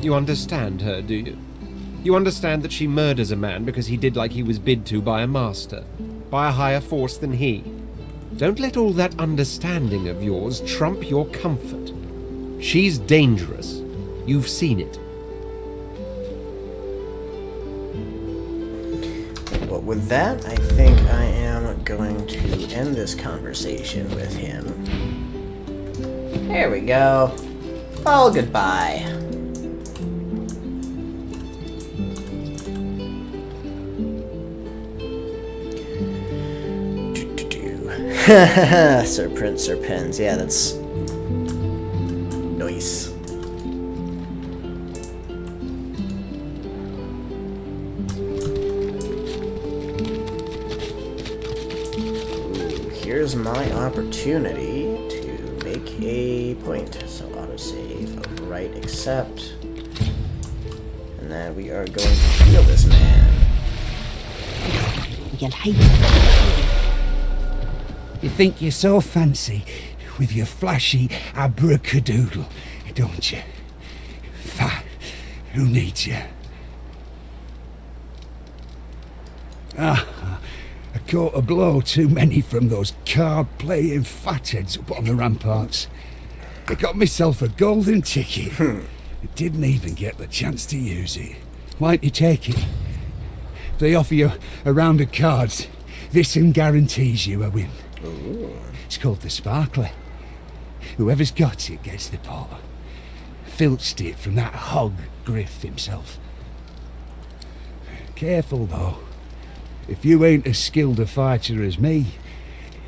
You understand her, do you? You understand that she murders a man because he did like he was bid to by a master, by a higher force than he. Don't let all that understanding of yours trump your comfort. She's dangerous. You've seen it. Well, with that, I think I am going to end this conversation with him. There we go. Oh, goodbye. Serpents. Yeah, that's nice. Ooh, here's my opportunity to make a point. So autosave, overwrite, accept. And then we are going to heal this man. You'll hate it. You think you're so fancy with your flashy abracadadoodle, don't you? Fat, who needs you? Ah, I caught a blow too many from those card-playing fatheads up on the ramparts. I got myself a golden ticket. I didn't even get the chance to use it. Why don't you take it? If they offer you a round of cards, this one guarantees you a win. Ooh. It's called the Sparkler. Whoever's got it gets the pot. Filched it from that hog Griff himself. Careful though. If you ain't as skilled a fighter as me,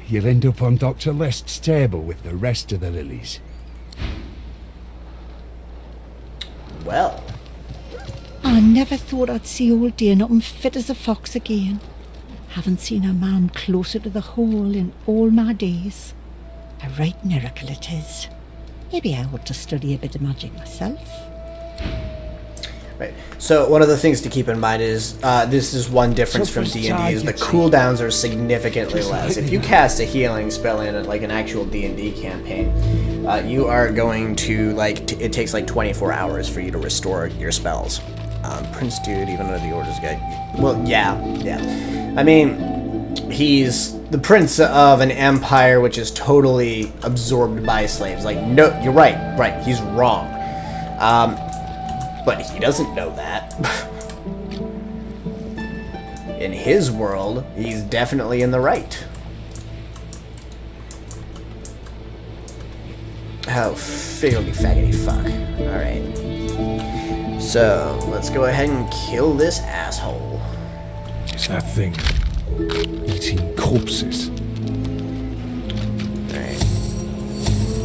you'll end up on Dr. Lest's table with the rest of the lilies. Well. I never thought I'd see old dear nothing fit as a fox again. Haven't seen a man closer to the hole in all my days. A right miracle it is. Maybe I ought to study a bit of magic myself. Right. So one of the things to keep in mind is this is one difference from D&D is the cooldowns are significantly less. If you cast a healing spell in like an actual D&D campaign, you are going to it takes like 24 hours for you to restore your spells. Prince Dude, even under the orders guide. Well, yeah. I mean, he's the prince of an empire which is totally absorbed by slaves. Like, no, you're right, he's wrong. But he doesn't know that. In his world, he's definitely in the right. Oh, figgly faggity fuck. Alright. So, let's go ahead and kill this asshole. It's that thing. Eating corpses. Alright.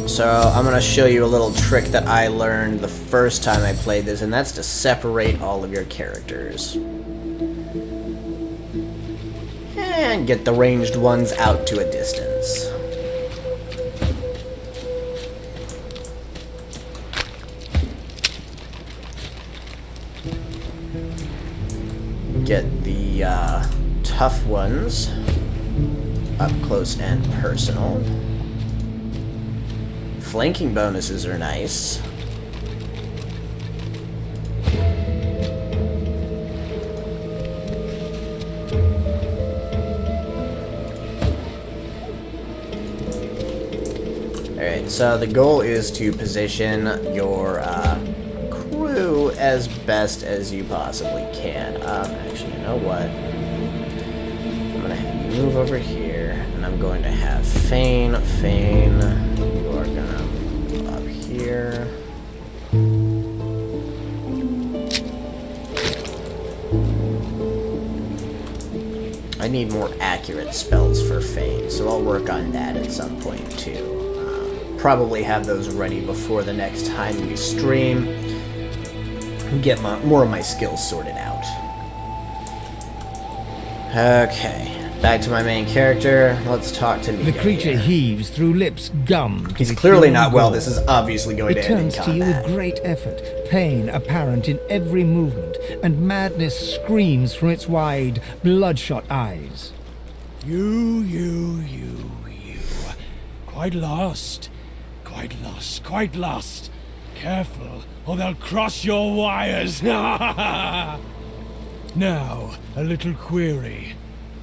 So, I'm gonna show you a little trick that I learned the first time I played this, and that's to separate all of your characters. And get the ranged ones out to a distance. Get the tough ones up close and personal. Flanking bonuses are nice. Alright, so the goal is to position your crew as best as you possibly can. Actually, you know what? I'm gonna have you move over here, and I'm going to have Fane, you are gonna move up here. I need more accurate spells for Fane, so I'll work on that at some point too. Probably have those ready before the next time we stream. Get more of my skills sorted out. Okay, back to my main character. Let's talk to Nico. The creature heaves through lips gummed. He's clearly not well. This is obviously going to end in combat. It turns to you with great effort, pain apparent in every movement, and madness screams from its wide, bloodshot eyes. You. Quite lost. Careful, or they'll cross your wires. Now, a little query.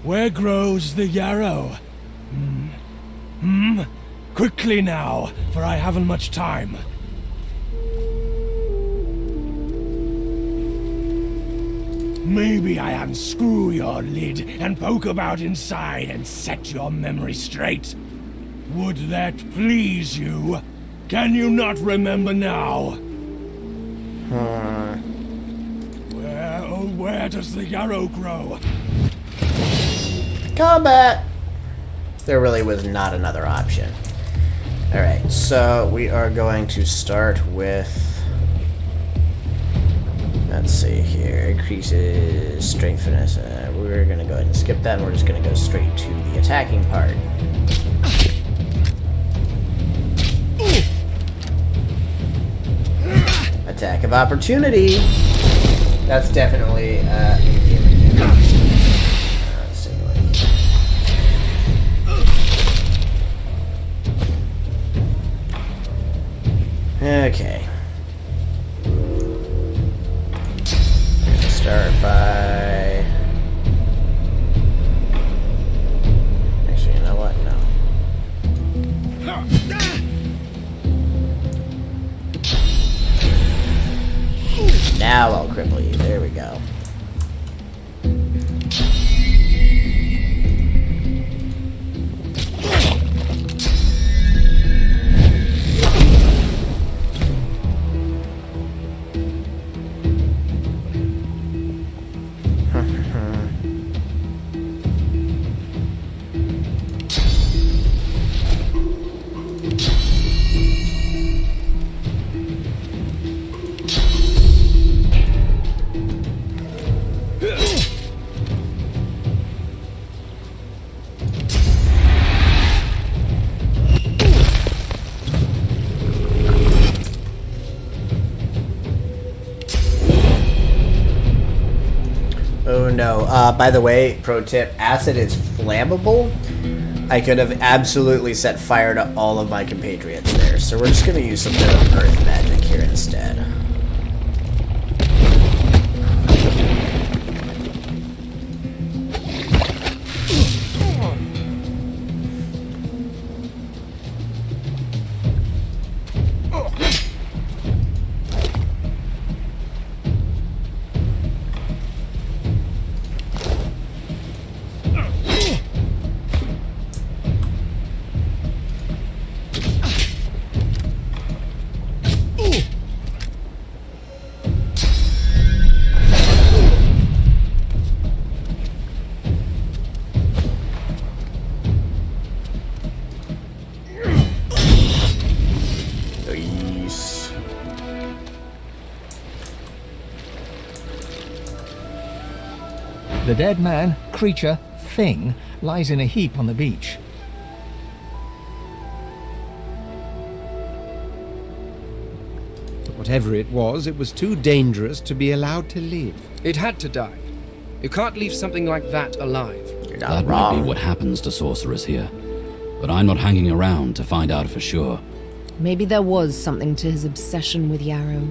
Where grows the yarrow? Quickly now, for I haven't much time. Maybe I unscrew your lid and poke about inside and set your memory straight. Would that please you? Can you not remember now? Where does the yarrow grow? Combat! There really was not another option. Alright, so we are going to start with... Let's see here. Increases strength finesse. We're going to go ahead and skip that, and we're just going to go straight to the attacking part. Attack of opportunity. That's definitely let's see okay. Start by. Actually, you know what? No. Now I'll cripple you. There we go. Oh no. By the way, pro tip, acid is flammable. I could have absolutely set fire to all of my compatriots there, so we're just going to use some bit of earth magic here instead. The dead man, creature, thing, lies in a heap on the beach. Whatever it was too dangerous to be allowed to live. It had to die. You can't leave something like that alive. That might be what happens to sorcerers here. But I'm not hanging around to find out for sure. Maybe there was something to his obsession with Yarrow.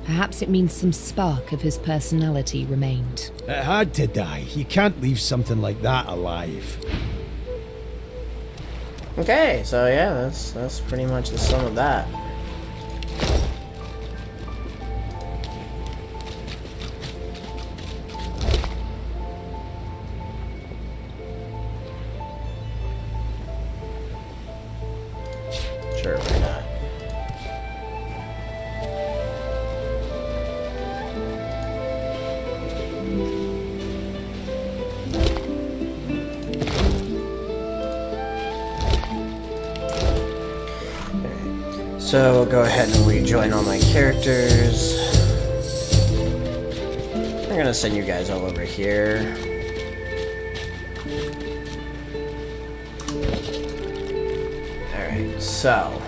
Perhaps it means some spark of his personality remained. It had to die. You can't leave something like that alive. Okay, so yeah, that's pretty much the sum of that. Sure, why not? So we'll go ahead and rejoin all my characters. I'm gonna send you guys all over here. Alright, so.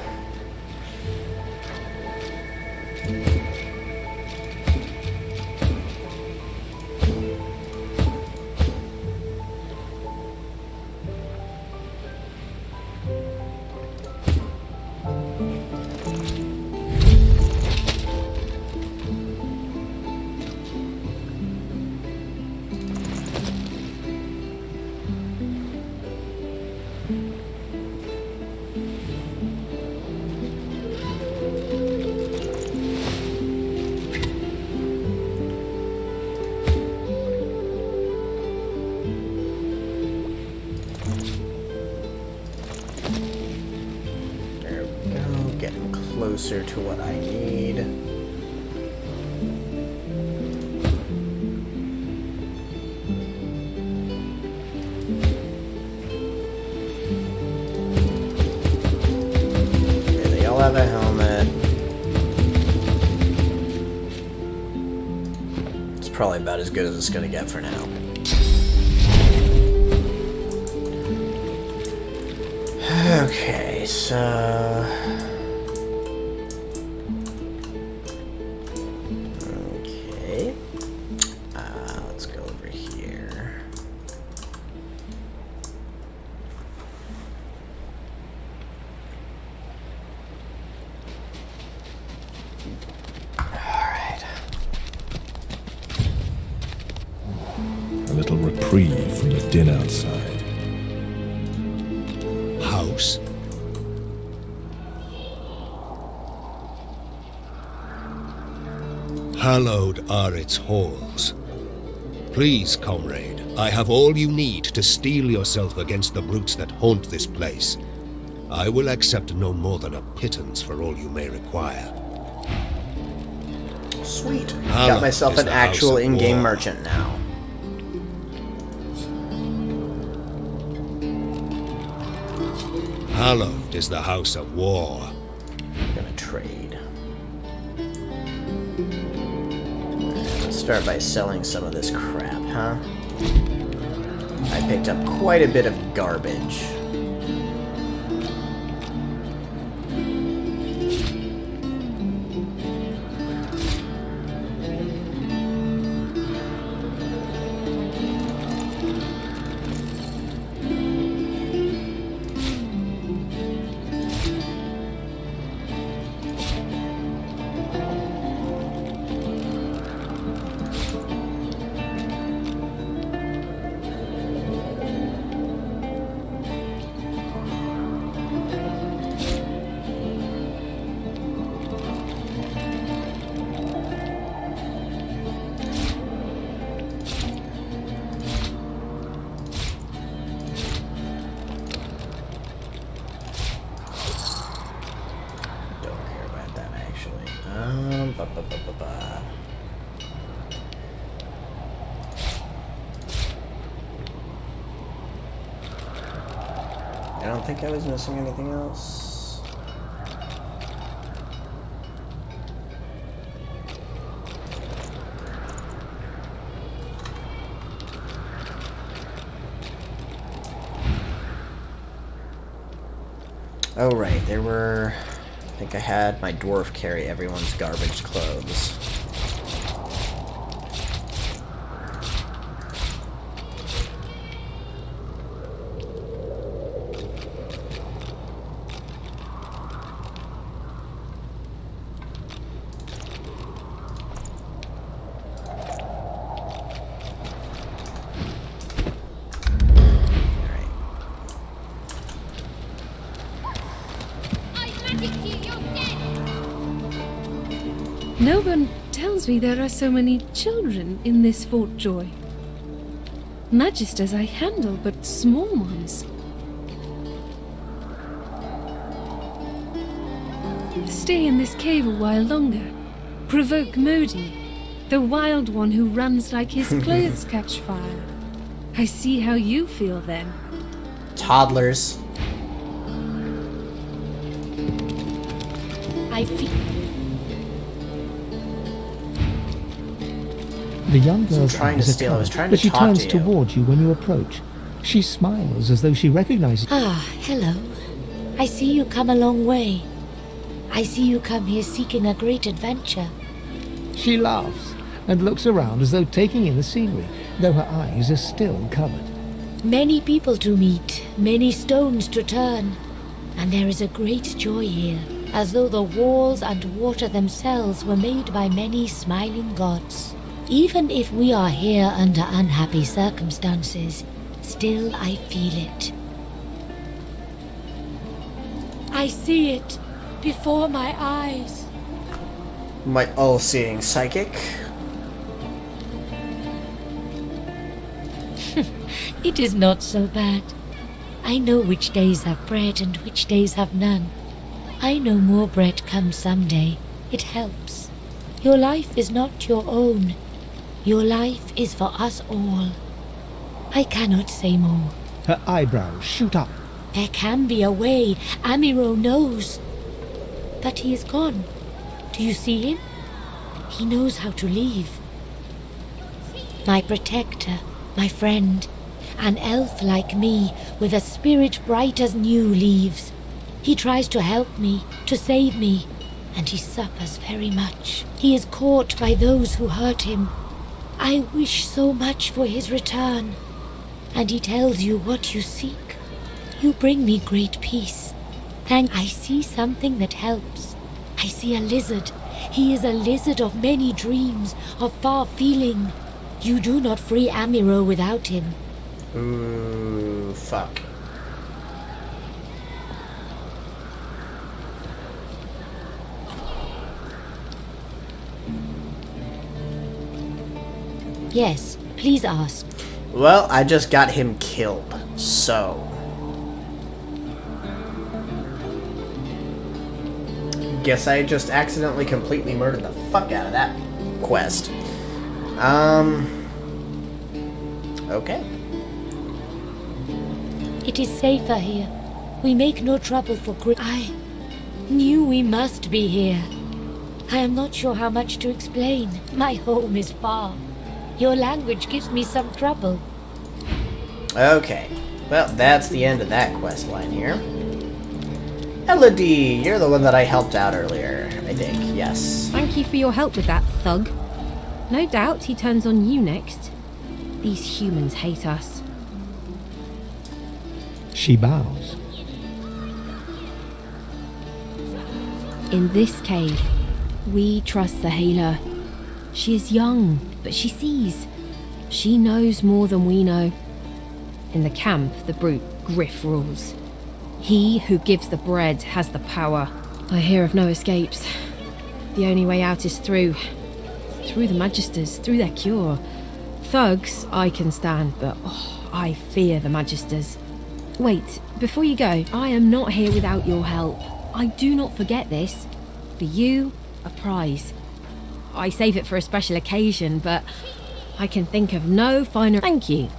getting closer to what I need. Okay, they all have a helmet. It's probably about as good as it's gonna get for now. Okay, so... Okay. Let's go over here. Alright. A little reprieve from the din outside. House. Hallowed are its halls. Please, comrade, I have all you need to steel yourself against the brutes that haunt this place. I will accept no more than a pittance for all you may require. Sweet. Hallowed Got myself is an the house actual of in-game war. merchant now. Hallowed is the house of war. I'm gonna trade. Let's start by selling some of this crap, huh? I picked up quite a bit of garbage. I don't think I was missing anything else. Oh right, there were... I think I had my dwarf carry everyone's garbage clothes. No one tells me there are so many children in this Fort Joy. Magisters I handle, but small ones. Stay in this cave a while longer. Provoke Modi, the wild one who runs like his clothes catch fire. I see how you feel then. Toddlers. I feel... The young girl's trying to eyes are steal. I was kind, trying but to she talk turns to you. towards you when you approach. She smiles as though she recognizes you. Ah, hello. I see you come a long way. I see you come here seeking a great adventure. She laughs and looks around as though taking in the scenery, though her eyes are still covered. Many people to meet, many stones to turn, and there is a great joy here, as though the walls and water themselves were made by many smiling gods. Even if we are here under unhappy circumstances, still I feel it. I see it before my eyes. My all-seeing psychic. It is not so bad. I know which days have bread and which days have none. I know more bread comes someday. It helps. Your life is not your own. Your life is for us all. I cannot say more. Her eyebrows shoot up. There can be a way. Amiro knows. But he is gone. Do you see him? He knows how to leave. My protector, my friend, an elf like me, with a spirit bright as new leaves. He tries to help me, to save me, and he suffers very much. He is caught by those who hurt him. I wish so much for his return. And he tells you what you seek. You bring me great peace. I see something that helps. I see a lizard. He is a lizard of many dreams, of far feeling. You do not free Amiro without him. Ooh, fuck. Yes, please ask. Well, I just got him killed, so... Guess I just accidentally completely murdered the fuck out of that quest. Okay. It is safer here. We make no trouble for I knew we must be here. I am not sure how much to explain. My home is far. Your language gives me some trouble. Okay. Well, that's the end of that quest line here. Elodie, you're the one that I helped out earlier, I think. Yes. Thank you for your help with that, thug. No doubt he turns on you next. These humans hate us. She bows. In this cave, we trust the healer. She is young, but she sees. She knows more than we know. In the camp, the brute Griff rules. He who gives the bread has the power. I hear of no escapes. The only way out is through the Magisters, through their cure. Thugs I can stand, but I fear the Magisters. Wait, before you go, I am not here without your help. I do not forget this. For you, a prize. I save it for a special occasion, but I can think of no finer... Thank you.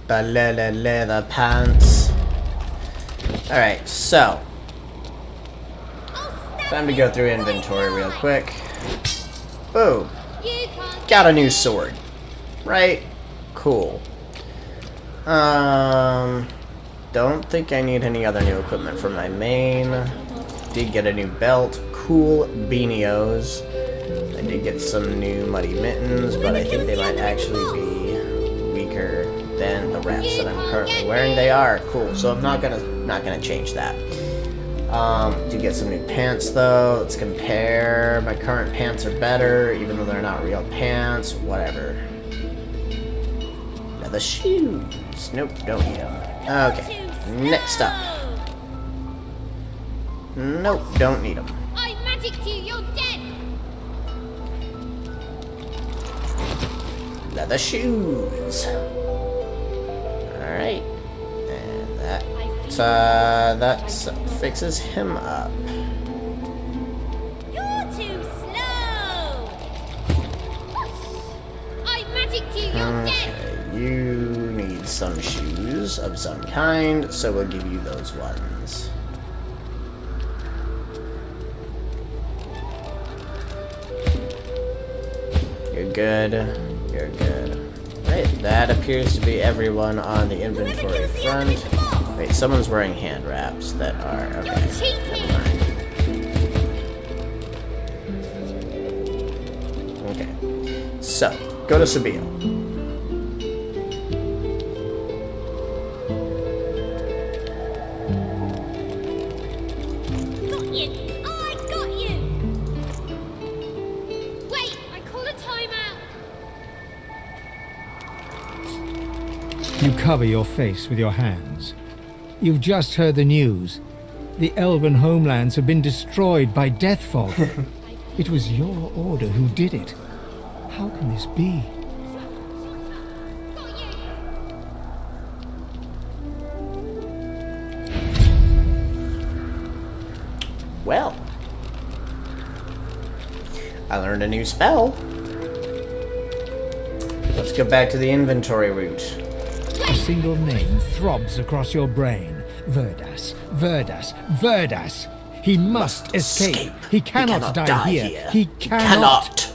The leather pants. Alright, so. Time to go through inventory real quick. Boom. Got a new sword. Right? Cool. Don't think I need any other new equipment for my main. Did get a new belt. Cool beanios. I did get some new muddy mittens, but I think they might actually be weaker than the wraps that I'm currently wearing. They are cool, so I'm not gonna change that. Did get some new pants though. Let's compare. My current pants are better, even though they're not real pants. Whatever. Now the shoes. Nope, don't need them. Okay. Next up. Nope, don't need them. I magicked you, you're dead! Leather shoes. Alright. And that fixes him up. You're too slow! I magicked you, you're dead! You need some shoes of some kind, so we'll give you those ones. You're good. You're good. Right, that appears to be everyone on the inventory front. Wait, someone's wearing hand wraps that are... Okay, never mind. Okay, so, go to Sabille. Got you! I got you! Wait, I call a timeout! You cover your face with your hands. You've just heard the news. The elven homelands have been destroyed by death fog. It was your order who did it. How can this be? Well, I learned a new spell. Let's go back to the inventory route. A single name throbs across your brain. Verdas, Verdas, Verdas. He must escape. He cannot die here. He cannot.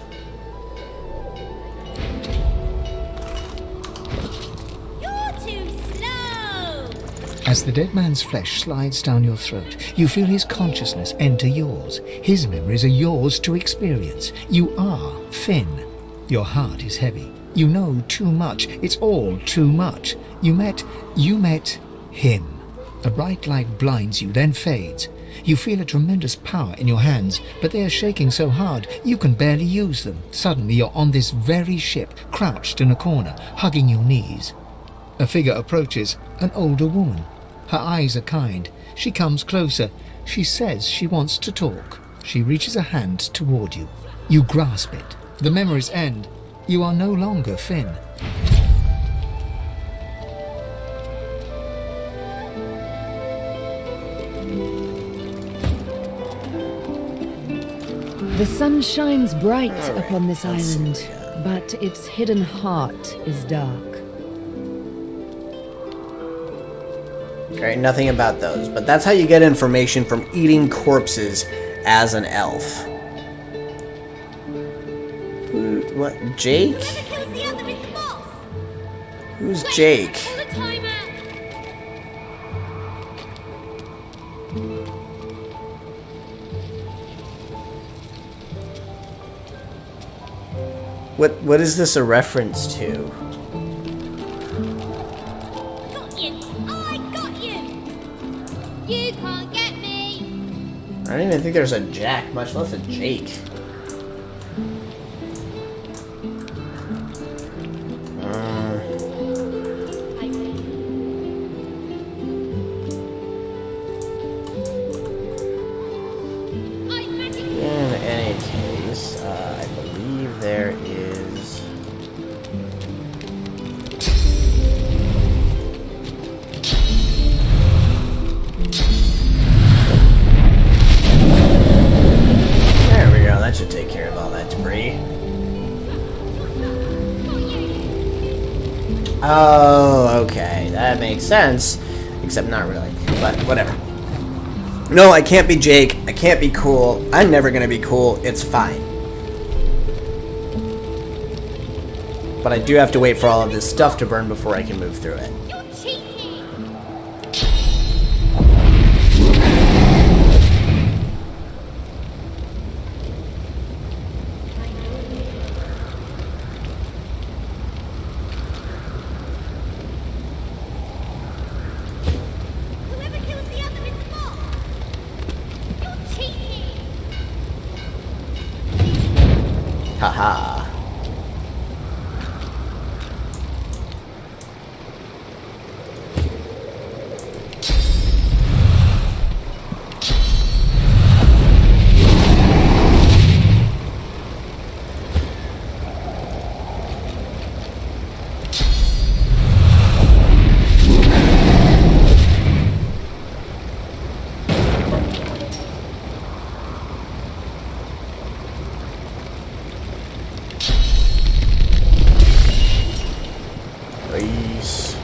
You're too slow! As the dead man's flesh slides down your throat, you feel his consciousness enter yours. His memories are yours to experience. You are Finn. Your heart is heavy. You know too much. It's all too much. You met him. A bright light blinds you, then fades. You feel a tremendous power in your hands, but they are shaking so hard you can barely use them. Suddenly you're on this very ship, crouched in a corner, hugging your knees. A figure approaches, an older woman. Her eyes are kind. She comes closer. She says she wants to talk. She reaches a hand toward you. You grasp it. The memories end. You are no longer Finn. The sun shines bright upon this island, but its hidden heart is dark. Alright, nothing about those, but that's how you get information from eating corpses as an elf. What? Jake? Who's Jake? What is this a reference to? Got you! I got you! You can't get me! I don't even think there's a Jack, much less a Jake. In any case, I believe there is... There we go, that should take care of all that debris. Oh, okay, that makes sense. Except not really, but whatever. No, I can't be Jake. I can't be cool. I'm never gonna be cool. It's fine. But I do have to wait for all of this stuff to burn before I can move through it. Haha. Please.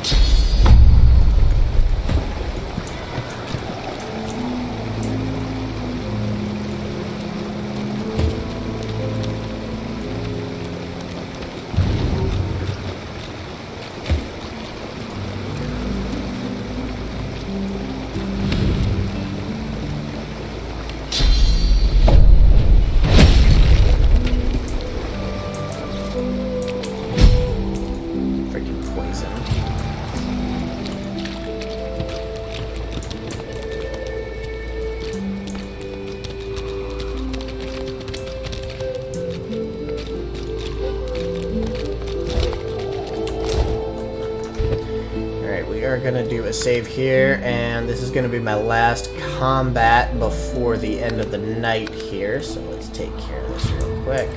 are gonna do a save here, and this is gonna be my last combat before the end of the night here, so let's take care of this real quick.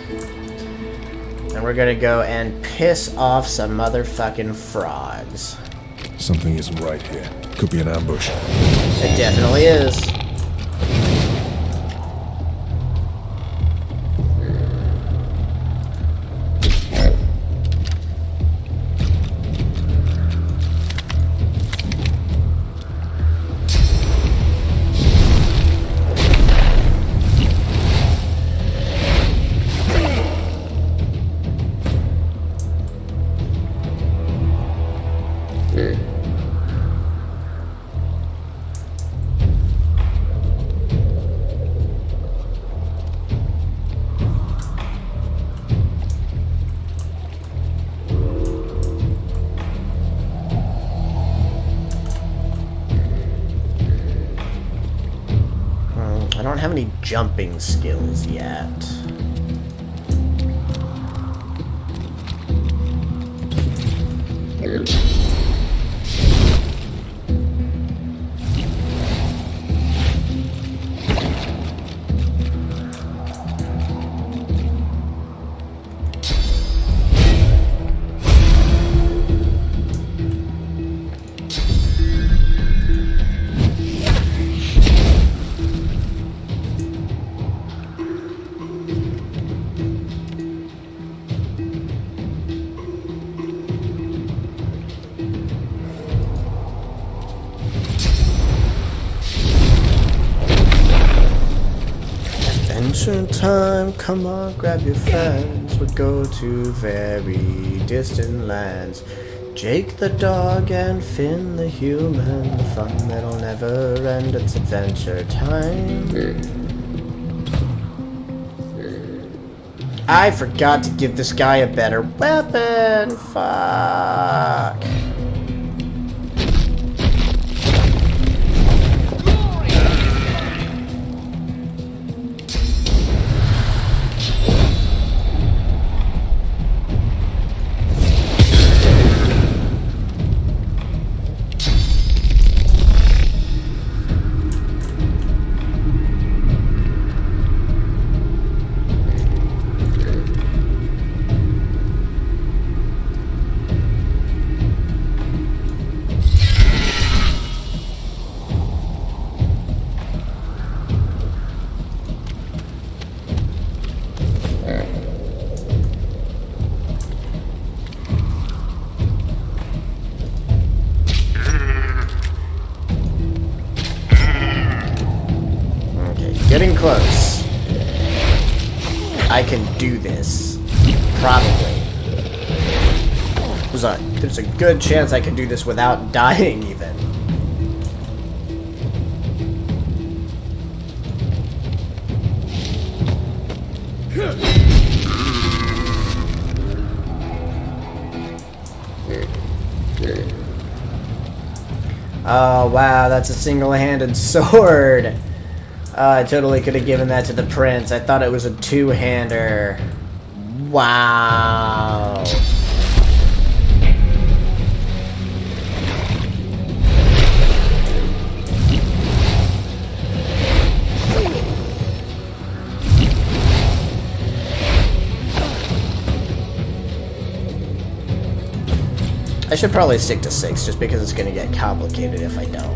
And we're gonna go and piss off some motherfucking frogs. Something isn't right here. Could be an ambush. It definitely is. have any jumping skills yet. Adventure time, come on, grab your friends. We'll go to very distant lands. Jake the dog and Finn the human. The fun that'll never end, it's adventure time. I forgot to give this guy a better weapon. Fuck. Getting close. I can do this. Probably. There's a good chance I can do this without dying even. Oh wow, that's a single-handed sword. I totally could have given that to the prince. I thought it was a two-hander. Wow. I should probably stick to 6 just because it's going to get complicated if I don't.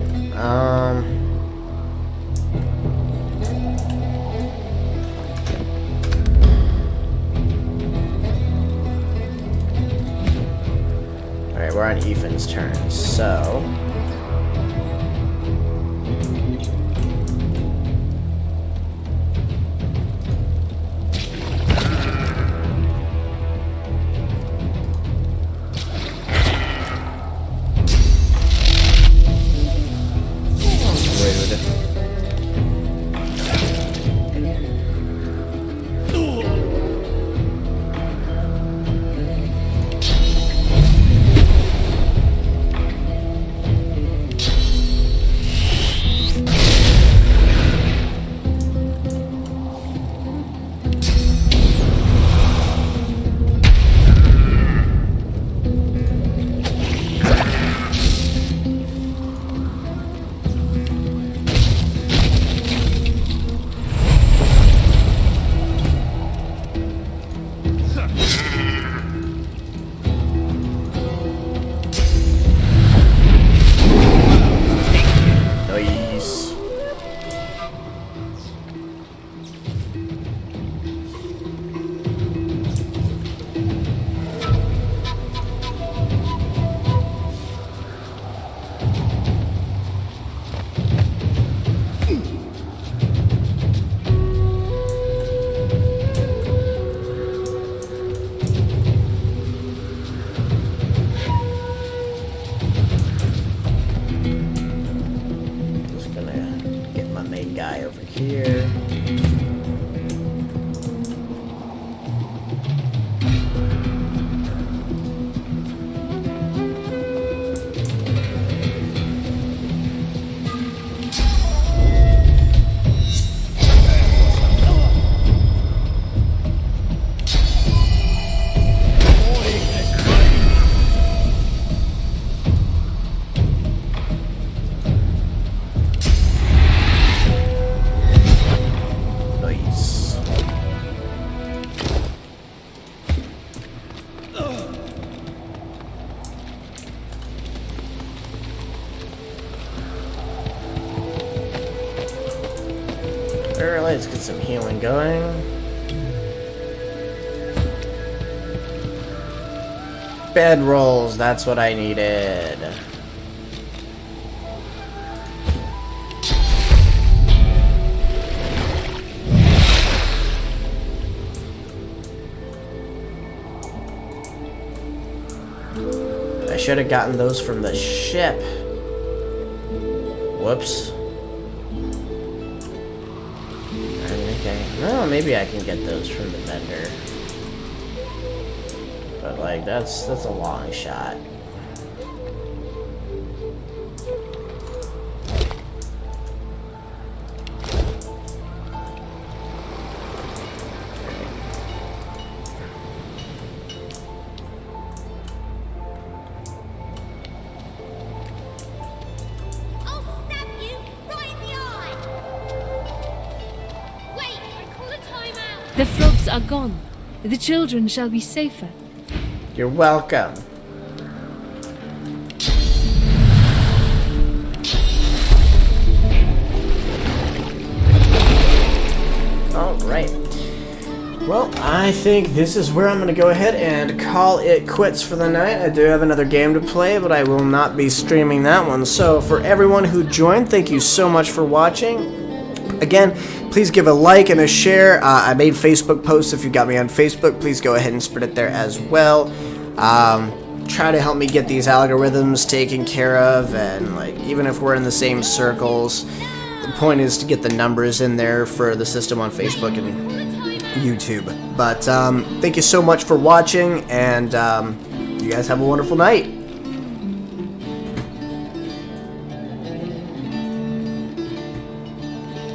We're on Ethan's turn, so... Alright, let's get some healing going. Bed rolls, that's what I needed. I should have gotten those from the ship. Whoops. Well, maybe I can get those from the vendor. But like that's a long shot. The frogs are gone. The children shall be safer. You're welcome. Alright. Well, I think this is where I'm going to go ahead and call it quits for the night. I do have another game to play, but I will not be streaming that one. So, for everyone who joined, thank you so much for watching. Again, please give a like and a share. I made Facebook posts. If you got me on Facebook, please go ahead and spread it there as well. Try to help me get these algorithms taken care of, and like even if we're in the same circles, the point is to get the numbers in there for the system on Facebook and YouTube. But thank you so much for watching, and you guys have a wonderful night.